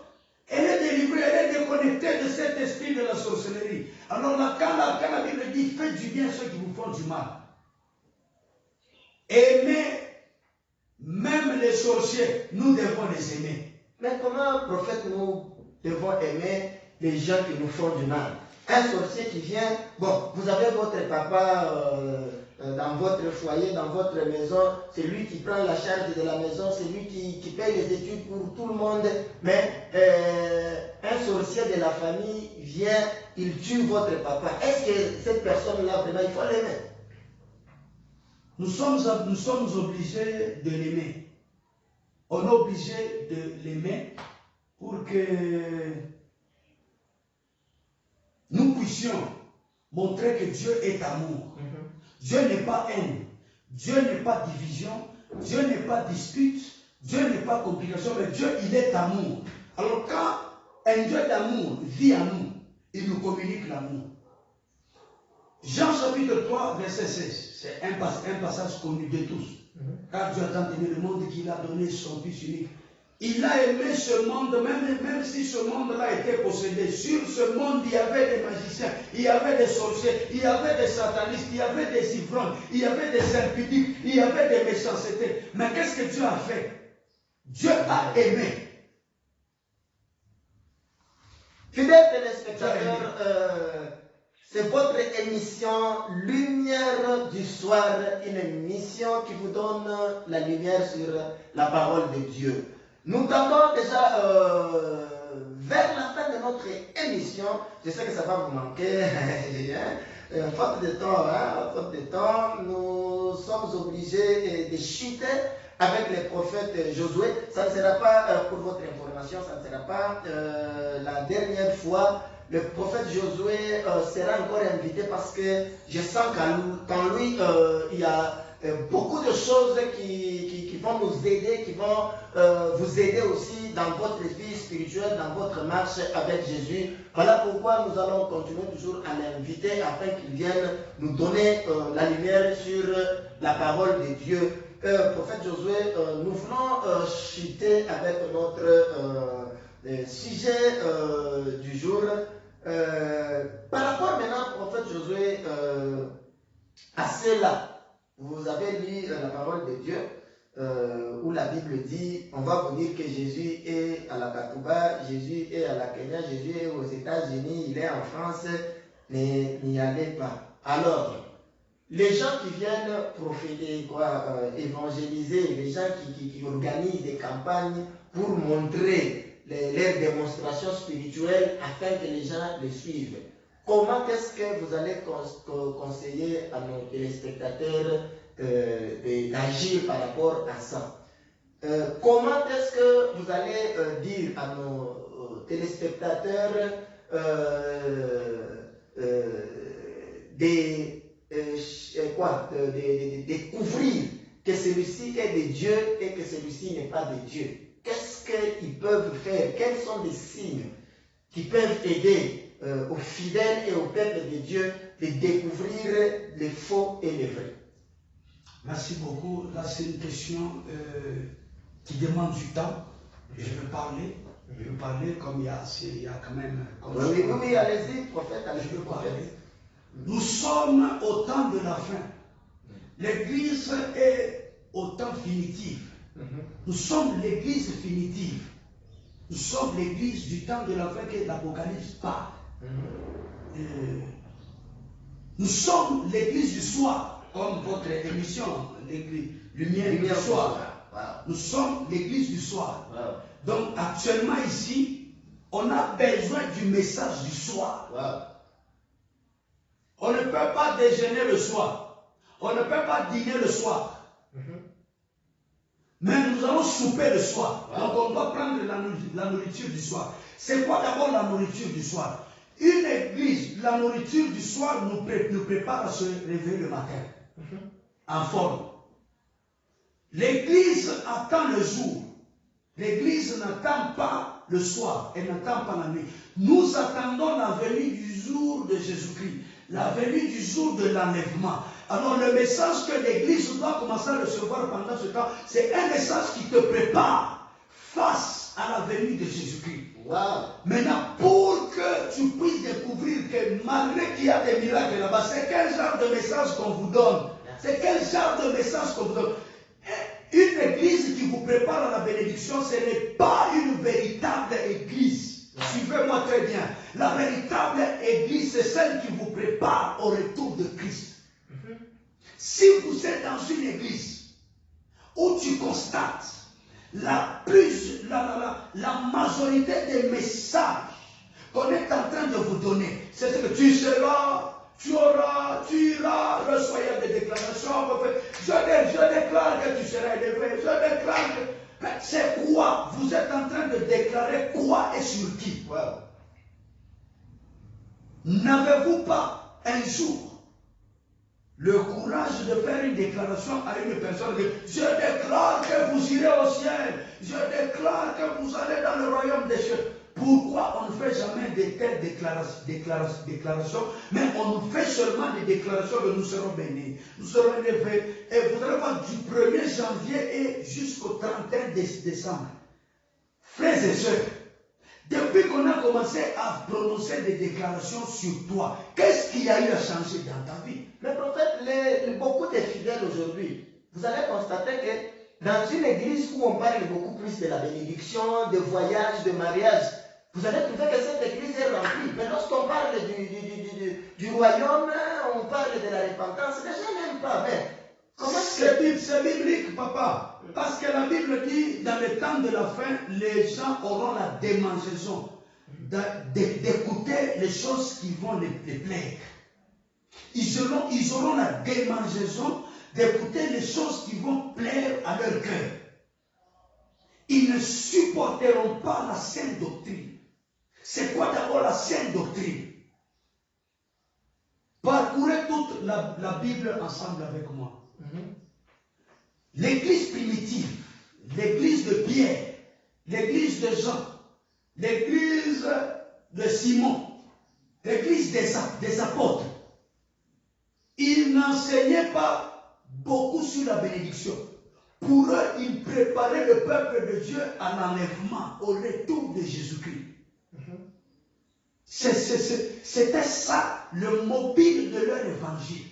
S2: Elle est délivrée, elle est déconnectée de cet esprit de la sorcellerie. Alors là, quand la Bible dit faites du bien à ceux qui vous font du mal, aimez même les sorciers, nous devons les aimer.
S1: Mais comment, prophète, nous devons aimer les gens qui nous font du mal? Un sorcier qui vient, bon, vous avez votre papa dans votre foyer, dans votre maison, c'est lui qui prend la charge de la maison, c'est lui qui paye les études pour tout le monde, mais un sorcier de la famille vient, il tue votre papa. Est-ce que cette personne-là, vraiment, il faut l'aimer?
S2: Nous sommes obligés de l'aimer. On est obligé de l'aimer pour que nous puissions montrer que Dieu est amour. Dieu n'est pas haine. Dieu n'est pas division. Dieu n'est pas dispute. Dieu n'est pas complication. Mais Dieu, il est amour. Alors quand un Dieu d'amour vit en nous, il nous communique l'amour. Jean chapitre 3, verset 16. C'est un passage connu de tous. Car Dieu a tant aimé le monde qu'il a donné son Fils unique. Il a aimé ce monde, même si ce monde-là était possédé. Sur ce monde, il y avait des magiciens, il y avait des sorciers, il y avait des satanistes, il y avait des ivrognes, il y avait des impudiques, il y avait des méchancetés. Mais qu'est-ce que Dieu a fait? Dieu a aimé.
S1: Fidèles téléspectateurs, c'est votre émission Lumière du soir, une émission qui vous donne la lumière sur la parole de Dieu. Nous tendons déjà vers la fin de notre émission. Je sais que ça va vous manquer. Faute de temps, nous sommes obligés de chuter avec les prophètes Josué. Ça ne sera pas, pour votre information, ça ne sera pas la dernière fois. Le prophète Josué sera encore invité parce que je sens qu'en lui, il y a beaucoup de choses qui vont nous aider, qui vont vous aider aussi dans votre vie spirituelle, dans votre marche avec Jésus. Voilà pourquoi nous allons continuer toujours à l'inviter afin qu'il vienne nous donner la lumière sur la parole de Dieu. Prophète Josué, nous voulons chuter avec notre sujet du jour. Par rapport maintenant, prophète Josué, à cela, vous avez lu la parole de Dieu où la Bible dit, on va vous dire que Jésus est à la Katouba, Jésus est à la Kenya, Jésus est aux États-Unis, il est en France, mais n'y allez pas. Alors, les gens qui viennent prophéter, évangéliser, les gens qui organisent des campagnes pour montrer leurs démonstrations spirituelles afin que les gens les suivent. Comment est-ce que vous allez conseiller à nos téléspectateurs d'agir par rapport à ça? Comment est-ce que vous allez dire à nos téléspectateurs de découvrir que celui-ci est de Dieu et que celui-ci n'est pas de Dieu? Qu'est-ce qu'ils peuvent faire? Quels sont les signes qui peuvent aider aux fidèles et au peuple de Dieu de découvrir les faux et les vrais?
S2: Merci beaucoup. Là, c'est une question qui demande du temps. Je vais parler. Je vais parler comme il y a quand même...
S1: Oui, allez-y, prophète, allez-y.
S2: Je vais parler. Nous sommes au temps de la fin. L'Église est au temps finitif. Nous sommes l'Église finitive. Nous sommes l'Église du temps de la fin que l'Apocalypse parle. Nous sommes l'Église du soir, comme votre émission, l'Église Lumière du soir.
S1: Wow.
S2: Nous sommes l'Église du soir.
S1: Wow.
S2: Donc actuellement ici, on a besoin du message du soir.
S1: Wow.
S2: On ne peut pas déjeuner le soir. On ne peut pas dîner le soir. Mais nous allons souper le soir. Wow. Donc on doit prendre la nourriture du soir. C'est quoi d'abord la nourriture du soir? Une église, la nourriture du soir nous prépare à se réveiller le matin. En forme. L'église attend le jour. L'église n'attend pas le soir, elle n'attend pas la nuit. Nous attendons la venue du jour de Jésus-Christ, la venue du jour de l'enlèvement. Alors le message que l'Église doit commencer à recevoir pendant ce temps, c'est un message qui te prépare face à la venue de Jésus-Christ.
S1: Wow.
S2: Maintenant, pour que tu puisses découvrir que malgré qu'il y a des miracles là-bas, c'est quel genre de message qu'on vous donne? C'est quel genre de message qu'on vous donne? Une église qui vous prépare à la bénédiction, ce n'est pas une véritable église. Suivez-moi très bien. La véritable église, c'est celle qui vous prépare au retour de Christ. Si vous êtes dans une église où tu constates la majorité des messages qu'on est en train de vous donner, c'est ce que tu seras, tu auras, tu iras, reçoyez des déclarations. Je déclare que tu seras élevé. Je déclare que... C'est quoi? Vous êtes en train de déclarer quoi et sur qui?
S1: Wow.
S2: N'avez-vous pas un jour le courage de faire une déclaration à une personne que je déclare que vous irez au ciel, je déclare que vous allez dans le royaume des cieux? Pourquoi on ne fait jamais de telles déclarations, mais on fait seulement des déclarations que nous serons bénis, nous serons élevés, et vous allez voir du 1er janvier et jusqu'au 31 décembre. Frères et sœurs, depuis qu'on a commencé à prononcer des déclarations sur toi, qu'est-ce qu'il y a eu à changer dans ta vie?
S1: Le prophète, beaucoup de fidèles aujourd'hui, vous allez constater que dans une église où on parle beaucoup plus de la bénédiction, de voyage, de mariage, vous allez trouver que cette église est remplie. Mais lorsqu'on parle du royaume, on parle de la repentance, les gens n'aiment pas. Mais comment
S2: c'est biblique, papa. Parce que la Bible dit, dans le temps de la fin, les gens auront la démangeaison d'écouter les choses qui vont les plaire. Ils auront la démangeaison d'écouter les choses qui vont plaire à leur cœur. Ils ne supporteront pas la sainte doctrine. C'est quoi d'abord la sainte doctrine? Parcourez toute la Bible ensemble avec moi. L'église primitive, l'église de Pierre, l'église de Jean, l'église de Simon, l'église des apôtres, ils n'enseignaient pas beaucoup sur la bénédiction. Pour eux, ils préparaient le peuple de Dieu à l'enlèvement, au retour de Jésus-Christ. C'était ça le mobile de leur évangile.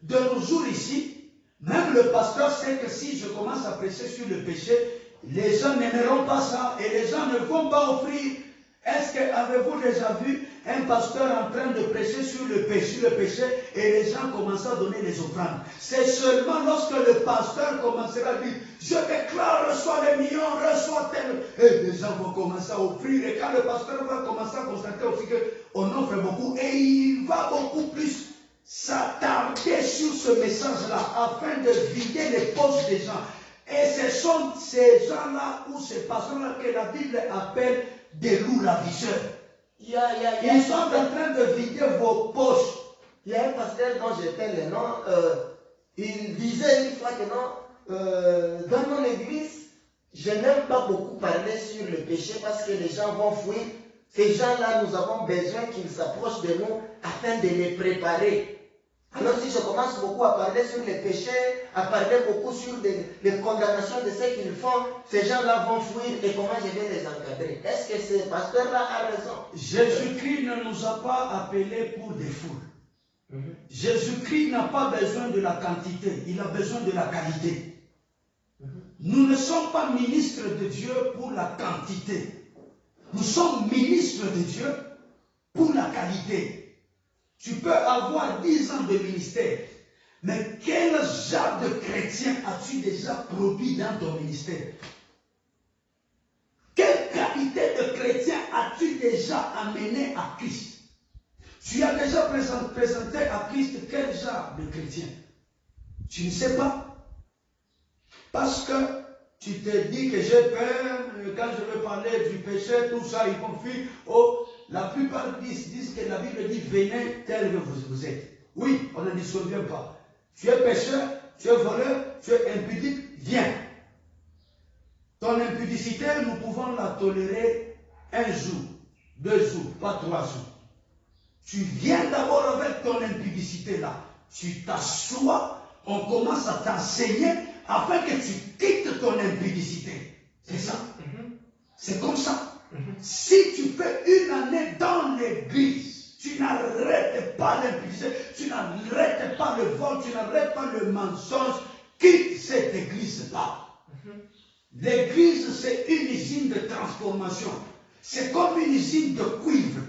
S2: De nos jours ici, même le pasteur sait que si je commence à prêcher sur le péché, les gens n'aimeront pas ça et les gens ne vont pas offrir. Est-ce que avez-vous déjà vu un pasteur en train de prêcher sur le péché et les gens commencent à donner les offrandes? C'est seulement lorsque le pasteur commencera à dire je déclare, reçois les millions, reçois tel, et les gens vont commencer à offrir. Et quand le pasteur va commencer à constater aussi qu'on offre beaucoup, et il va beaucoup plus s'attarder sur ce message-là afin de vider les poches des gens. Et ce sont ces gens-là ou ces pasteurs-là que la Bible appelle des loups ravisseurs. Ils sont en train de vider vos poches.
S1: Il y a un pasteur dont j'étais le nom, il disait une fois que non, dans mon église, je n'aime pas beaucoup parler sur le péché parce que les gens vont fuir. Ces gens-là, nous avons besoin qu'ils s'approchent de nous afin de les préparer. Alors si je commence beaucoup à parler sur les péchés, à parler beaucoup sur les condamnations de ce qu'ils font, ces gens-là vont fuir et comment je vais les encadrer? Est-ce que ce pasteur-là a raison?
S2: Jésus-Christ ne nous a pas appelés pour des foules. Jésus-Christ n'a pas besoin de la quantité, il a besoin de la qualité. Nous ne sommes pas ministres de Dieu pour la quantité. Nous sommes ministres de Dieu pour la qualité. Tu peux avoir 10 ans de ministère, mais quel genre de chrétien as-tu déjà produit dans ton ministère? Quelle qualité de chrétien as-tu déjà amené à Christ? Tu as déjà présenté à Christ quel genre de chrétien? Tu ne sais pas. Parce que tu te dis que j'ai peur, quand je veux parler du péché, tout ça, il confie. Oh, la plupart disent que la Bible dit venez tel que vous êtes. Oui, on ne disconvient pas. Tu es pécheur, tu es voleur, tu es impudique, viens. Ton impudicité, nous pouvons la tolérer un jour, 2 jours, pas 3 jours. Tu viens d'abord avec ton impudicité là. Tu t'assois, on commence à t'enseigner afin que tu quittes ton impudicité. C'est ça. C'est comme ça. Si tu fais une année dans l'église, tu n'arrêtes pas l'impudicité, tu n'arrêtes pas le vol, tu n'arrêtes pas le mensonge, quitte cette église-là. L'église, c'est une usine de transformation. C'est comme une usine de cuivre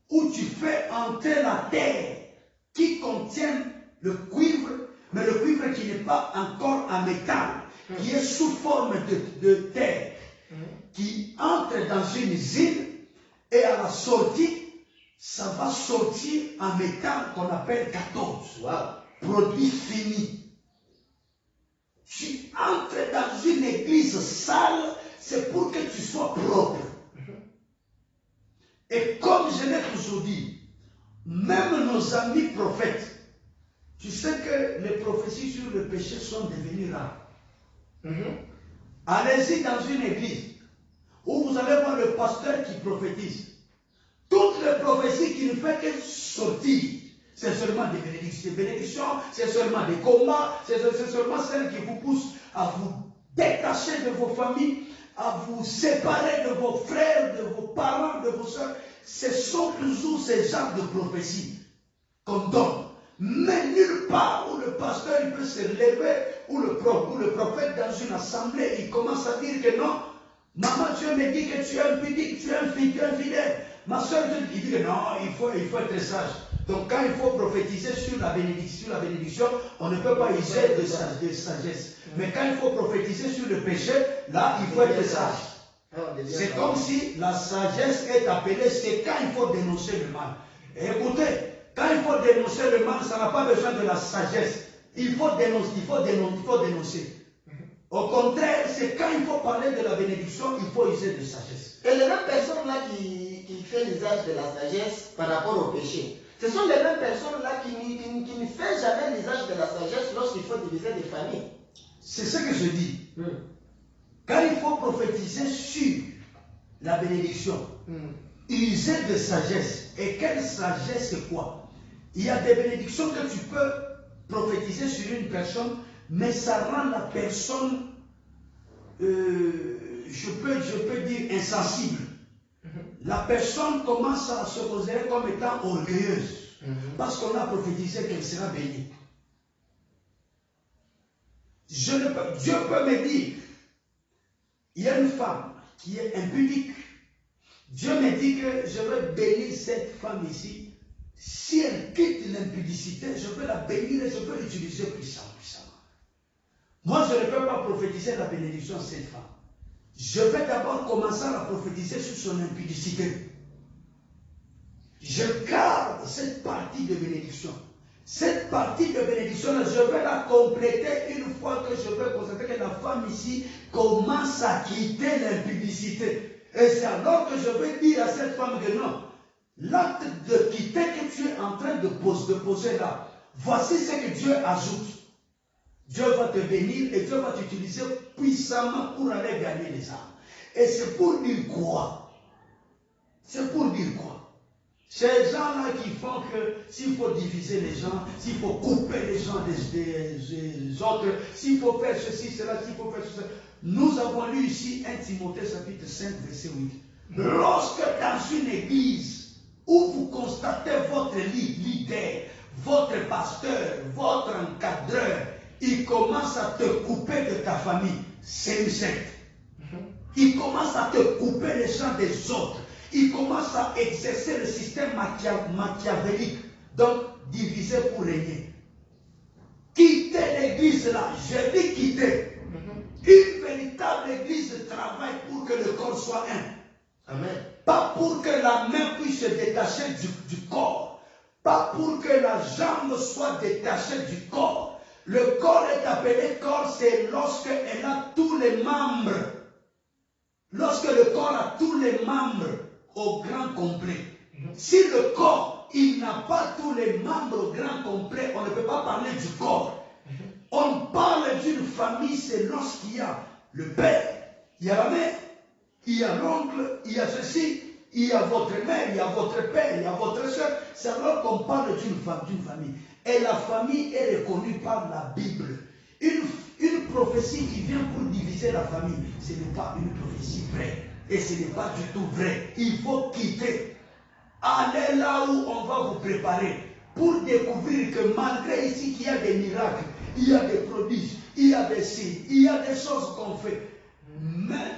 S2: où tu fais entrer la terre qui contient le cuivre, mais le cuivre qui n'est pas encore en métal, qui est sous forme de terre, qui entre dans une usine et à la sortie, ça va sortir en métal qu'on appelle 14. Wow. Produit fini. Tu entres dans une église sale, c'est pour que tu sois propre. Et comme je l'ai toujours dit, même nos amis prophètes, tu sais que les prophéties sur le péché sont devenues rares. Allez-y dans une église où vous allez voir le pasteur qui prophétise. Toutes les prophéties qui ne font que sortir, c'est seulement des bénédictions, c'est seulement des combats, c'est seulement celles qui vous poussent à vous détacher de vos familles, à vous séparer de vos frères, de vos parents, de vos soeurs. Ce sont toujours ces genres de prophéties qu'on donne. Mais nulle part où le pasteur il peut se lever, ou le prophète dans une assemblée, il commence à dire que non, maman, Dieu me dit que tu es impudique, tu es infidèle. Ma soeur, il dit que non, il faut être sage. Donc quand il faut prophétiser sur la bénédiction, on ne peut pas user de sagesse. Mais quand il faut prophétiser sur le péché, là, il faut être sage. C'est comme si la sagesse est appelée, c'est quand il faut dénoncer le mal. Et écoutez, quand il faut dénoncer le mal, ça n'a pas besoin de la sagesse. Il faut dénoncer. Au contraire, c'est quand il faut parler de la bénédiction, il faut user de sagesse.
S1: Et les mêmes personnes là qui font l'usage de la sagesse par rapport au péché, ce sont les mêmes personnes là qui ne font jamais l'usage de la sagesse lorsqu'il faut diviser des familles.
S2: C'est ce que je dis. Quand il faut prophétiser sur la bénédiction, user de sagesse. Et quelle sagesse, c'est quoi? Il y a des bénédictions que tu peux prophétiser sur une personne, mais ça rend la personne, je peux dire, insensible. La personne commence à se considérer comme étant orgueilleuse, parce qu'on a prophétisé qu'elle sera bénie. Dieu peut me dire, il y a une femme qui est impudique. Dieu me dit que je vais bénir cette femme ici. Si elle quitte l'impudicité, je vais la bénir et je vais l'utiliser puissamment. Moi, je ne peux pas prophétiser la bénédiction à cette femme. Je vais d'abord commencer à la prophétiser sur son impudicité. Je garde cette partie de bénédiction. Cette partie de bénédiction, je vais la compléter une fois que je vais constater que la femme ici commence à quitter l'impudicité. Et c'est alors que je vais dire à cette femme que non, l'acte de quitter que tu es en train de poser là, voici ce que Dieu ajoute. Dieu va te bénir et Dieu va t'utiliser puissamment pour aller gagner les âmes. Et c'est pour dire quoi? C'est pour dire quoi? Ces gens-là qui font que s'il faut diviser les gens, s'il faut couper les gens des autres, s'il faut faire ceci, cela, s'il faut faire ceci. Nous avons lu ici 1 Timothée chapitre 5, verset 8. Lorsque dans une église où vous constatez votre leader, votre pasteur, votre encadreur, il commence à te couper de ta famille, c'est une secte. Il commence à te couper les gens des autres. Il commence à exercer le système machiavélique. Donc, diviser pour régner. Quittez l'église là. Je dis quitter. Une véritable église travaille pour que le corps soit un.
S1: Amen.
S2: Pas pour que la main puisse se détacher du corps. Pas pour que la jambe soit détachée du corps. Le corps est appelé corps, c'est lorsqu'elle a tous les membres. Lorsque le corps a tous les membres au grand complet. Si le corps, il n'a pas tous les membres au grand complet, on ne peut pas parler du corps. On parle d'une famille, c'est lorsqu'il y a le père, il y a la mère, il y a l'oncle, il y a ceci, il y a votre mère, il y a votre père, il y a votre soeur. C'est alors qu'on parle d'une famille. Et la famille est reconnue par la Bible. Une prophétie qui vient pour diviser la famille, ce n'est pas une prophétie vraie. Et ce n'est pas du tout vrai. Il faut quitter. Allez là où on va vous préparer pour découvrir que malgré ici qu'il y a des miracles, il y a des prodiges, il y a des signes, il y a des choses qu'on fait. Mais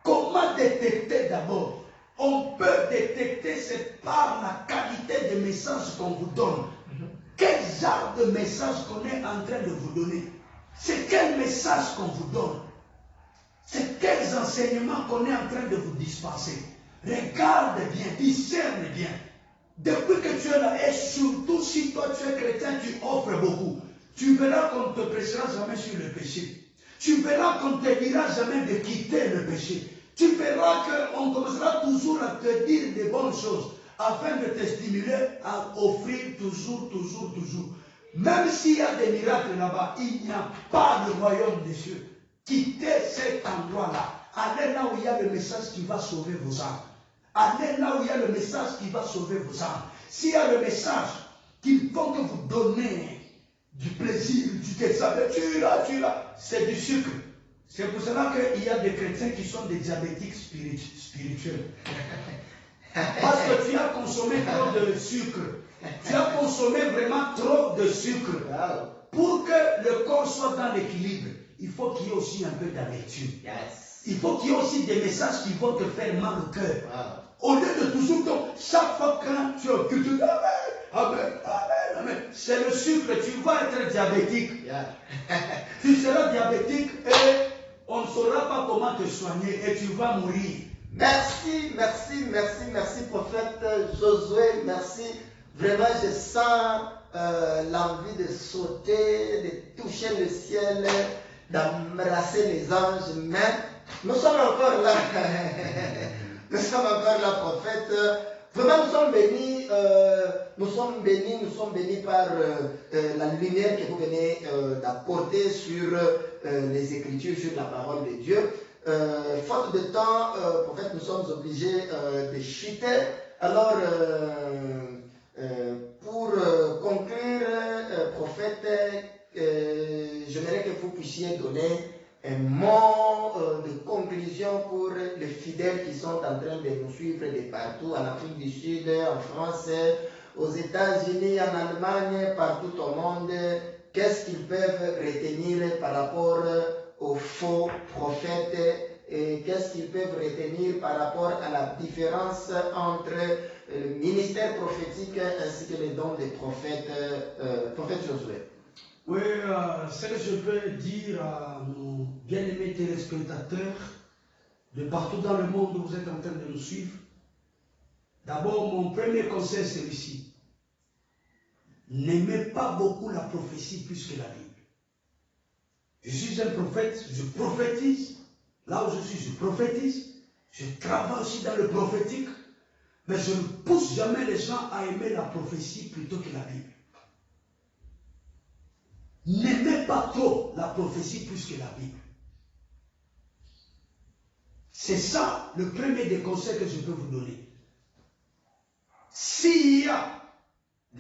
S2: comment détecter d'abord? On peut détecter, c'est par la qualité des messages qu'on vous donne. Quel genre de message qu'on est en train de vous donner? C'est quel message qu'on vous donne? C'est quels enseignements qu'on est en train de vous dispenser? Regarde bien, discerne bien. Depuis que tu es là, et surtout si toi tu es chrétien, tu offres beaucoup. Tu verras qu'on ne te prêchera jamais sur le péché. Tu verras qu'on ne te dira jamais de quitter le péché. Tu verras qu'on commencera toujours à te dire des bonnes choses afin de te stimuler à offrir toujours. Même s'il y a des miracles là-bas, il n'y a pas de royaume des cieux. Quittez cet endroit-là. Allez là où il y a le message qui va sauver vos âmes. Allez là où il y a le message qui va sauver vos âmes. S'il y a le message qui vont que vous donner du plaisir, du désabé, tu l'as, c'est du sucre. C'est pour cela qu'il y a des chrétiens qui sont des diabétiques spirituels. Parce que tu as consommé trop de sucre. Tu as consommé vraiment trop de sucre. Pour que le corps soit dans l'équilibre, il faut qu'il y ait aussi un peu d'amertume. Il faut qu'il y ait aussi des messages qui vont te faire mal au cœur. Au lieu de toujours, chaque fois que tu dis Amen, c'est le sucre, tu vas être diabétique. Tu seras diabétique et on ne saura pas comment te soigner et tu vas mourir.
S1: Merci, prophète Josué, merci. Vraiment, je sens l'envie de sauter, de toucher le ciel, d'embrasser les anges, mais nous sommes encore là. Nous sommes encore là, prophète. Vraiment, nous sommes bénis par la lumière que vous venez d'apporter sur les Écritures, sur la parole de Dieu. Faute de temps, prophète, nous sommes obligés de chuter. Alors, pour conclure, prophète, j'aimerais que vous puissiez donner un mot de conclusion pour les fidèles qui sont en train de nous suivre de partout, en Afrique du Sud, en France, aux États-Unis, en Allemagne, partout au monde. Qu'est-ce qu'ils peuvent retenir par rapport aux faux prophètes et qu'est-ce qu'ils peuvent retenir par rapport à la différence entre le ministère prophétique ainsi que les dons des prophètes, prophète Josué?
S2: Oui, ce que je peux dire à nos bien-aimés téléspectateurs de partout dans le monde où vous êtes en train de nous suivre, d'abord, mon premier conseil, c'est celui-ci. N'aimez pas beaucoup la prophétie plus que la Bible. Je suis un prophète, je prophétise. Là où je suis, je prophétise. Je travaille aussi dans le prophétique. Mais je ne pousse jamais les gens à aimer la prophétie plutôt que la Bible. N'aimez pas trop la prophétie plus que la Bible. C'est ça le premier des conseils que je peux vous donner. S'il y a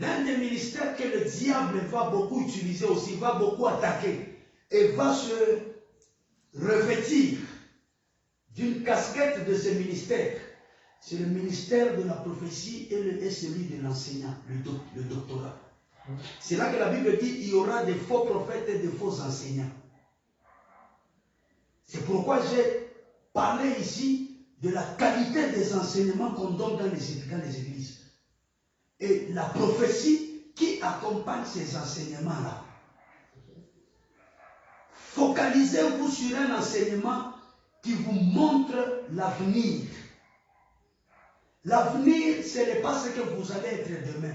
S2: l'un des ministères que le diable va beaucoup utiliser aussi, va beaucoup attaquer et va se revêtir d'une casquette de ce ministère, c'est le ministère de la prophétie et celui de l'enseignant, le doctorat. C'est là que la Bible dit qu'il y aura des faux prophètes et des faux enseignants. C'est pourquoi j'ai parlé ici de la qualité des enseignements qu'on donne dans les églises. Et la prophétie qui accompagne ces enseignements-là. Focalisez-vous sur un enseignement qui vous montre l'avenir. L'avenir, ce n'est pas ce que vous allez être demain.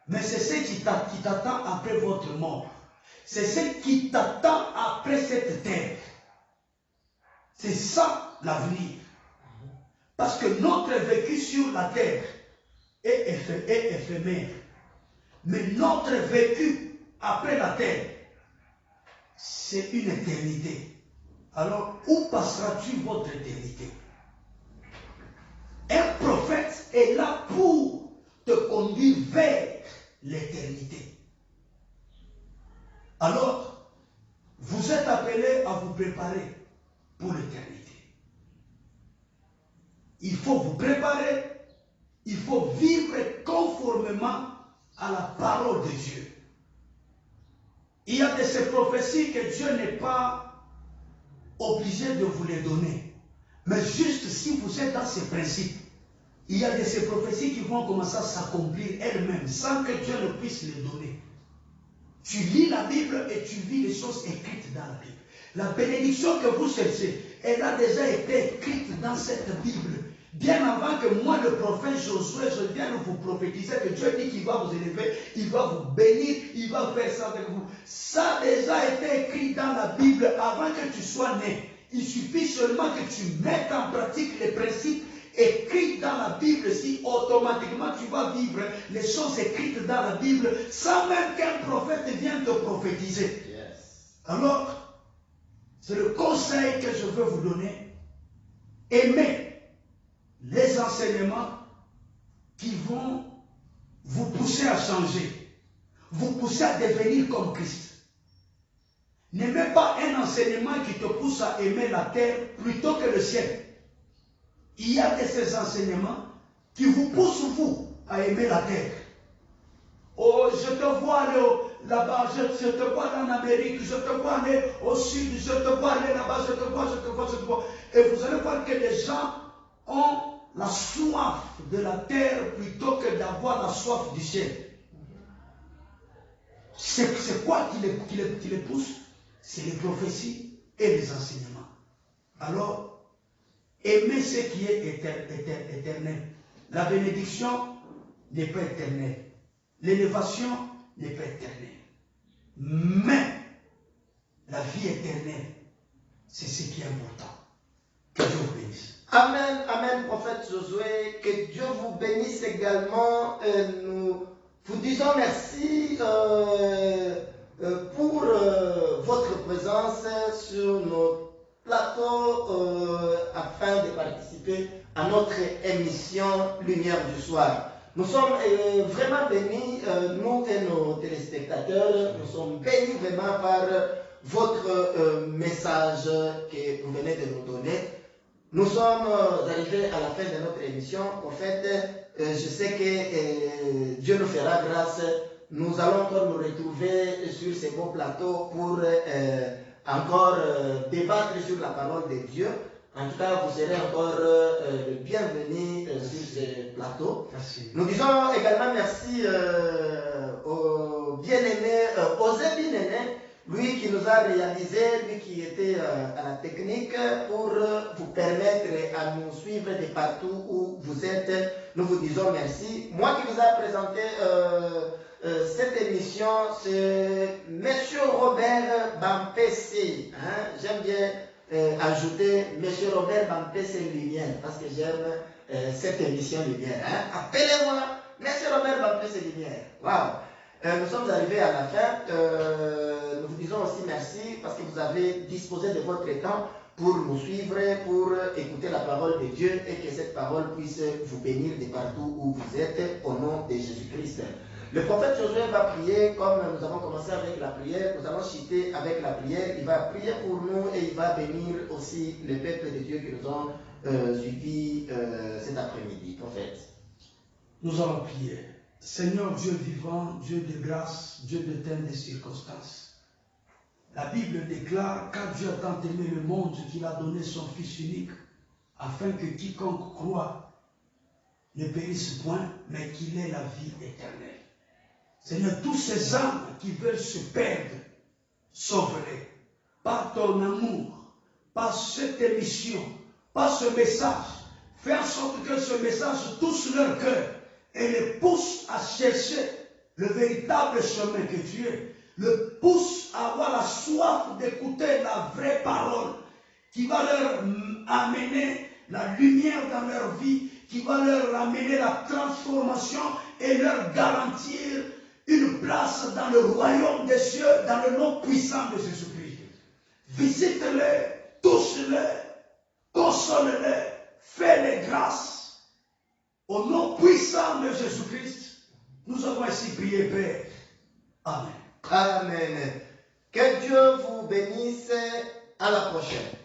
S2: Mais c'est ce qui t'attend après votre mort. C'est ce qui t'attend après cette terre. C'est ça l'avenir. Parce que notre vécu sur la terre est éphémère. Mais notre vécu après la terre, c'est une éternité. Alors, où passeras-tu votre éternité? Un prophète est là pour te conduire vers l'éternité. Alors, vous êtes appelés à vous préparer pour l'éternité. Il faut vous préparer, il faut vivre conformément à la parole de Dieu. Il y a de ces prophéties que Dieu n'est pas obligé de vous les donner. Mais juste si vous êtes dans ces principes, il y a de ces prophéties qui vont commencer à s'accomplir elles-mêmes sans que Dieu ne puisse les donner. Tu lis la Bible et tu vis les choses écrites dans la Bible. La bénédiction que vous cherchez, elle a déjà été écrite dans cette Bible. Bien avant que moi, le prophète Josué, je vienne vous prophétiser que Dieu dit qu'il va vous élever, il va vous bénir, il va faire ça avec vous. Ça a déjà été écrit dans la Bible avant que tu sois né. Il suffit seulement que tu mettes en pratique les principes écrits dans la Bible, si automatiquement tu vas vivre les choses écrites dans la Bible sans même qu'un prophète vienne te prophétiser. Yes. Alors, c'est le conseil que je veux vous donner. Aimez les enseignements qui vont vous pousser à changer, vous pousser à devenir comme Christ. N'aimez pas un enseignement qui te pousse à aimer la terre plutôt que le ciel. Il y a de ces enseignements qui vous poussent, vous, à aimer la terre. Oh, je te vois aller là-bas, je te vois en Amérique, je te vois aller au sud, je te vois aller là-bas, je te vois. Et vous allez voir que les gens ont la soif de la terre plutôt que d'avoir la soif du ciel. C'est quoi qui les pousse? C'est les prophéties et les enseignements. Alors, aimez ce qui est éternel. La bénédiction n'est pas éternelle. L'élévation n'est pas éternelle. Mais la vie éternelle, c'est ce qui est important. Que Dieu vous bénisse.
S1: Amen, amen, prophète Josué. Que Dieu vous bénisse également. Nous vous disons merci pour votre présence sur nos plateaux afin de participer à notre émission Lumière du Soir. Nous sommes vraiment bénis, nous et nos téléspectateurs, nous sommes bénis vraiment par votre message que vous venez de nous donner. Nous sommes arrivés à la fin de notre émission. En fait, je sais que Dieu nous fera grâce. Nous allons encore nous retrouver sur ces beaux plateaux pour encore débattre sur la parole de Dieu. En tout cas, vous serez encore bienvenus sur ces plateaux.
S2: Merci.
S1: Nous disons également merci au bien-aimé, Osé bien-aimé, lui qui nous a réalisé, lui qui était à la technique pour vous permettre à nous suivre de partout où vous êtes. Nous vous disons merci. Moi qui vous ai présenté cette émission, c'est M. Robert Bampessé. Hein? J'aime bien ajouter M. Robert Bampessé Lumière parce que j'aime cette émission Lumière. Hein? Appelez-moi M. Robert Bampessé Lumière. Waouh! Nous sommes arrivés à la fin. Nous vous disons aussi merci parce que vous avez disposé de votre temps pour nous suivre, pour écouter la parole de Dieu et que cette parole puisse vous bénir de partout où vous êtes au nom de Jésus-Christ. Le prophète Josué va prier comme nous avons commencé avec la prière. Nous allons chuter avec la prière. Il va prier pour nous et il va bénir aussi le peuple de Dieu qui nous ont suivis cet après-midi. Prophète.
S2: Nous allons prier. Seigneur Dieu vivant, Dieu de grâce, Dieu d'éternelles circonstances. La Bible déclare, car Dieu a tant aimé le monde qu'il a donné son Fils unique, afin que quiconque croit ne périsse point, mais qu'il ait la vie éternelle. Seigneur, tous ces âmes qui veulent se perdre, sauve-les. Par ton amour, par cette émission, par ce message, fais en sorte que ce message touche leur cœur et les pousse à chercher le véritable chemin que tu es, le pousse à avoir la soif d'écouter la vraie parole qui va leur amener la lumière dans leur vie, qui va leur amener la transformation et leur garantir une place dans le royaume des cieux, dans le nom puissant de Jésus-Christ. Visite-les, touche-les, console-les, fais-les grâce Au nom puissant de Jésus-Christ, nous avons ainsi prié, Père. Amen.
S1: Amen. Que Dieu vous bénisse. À la prochaine.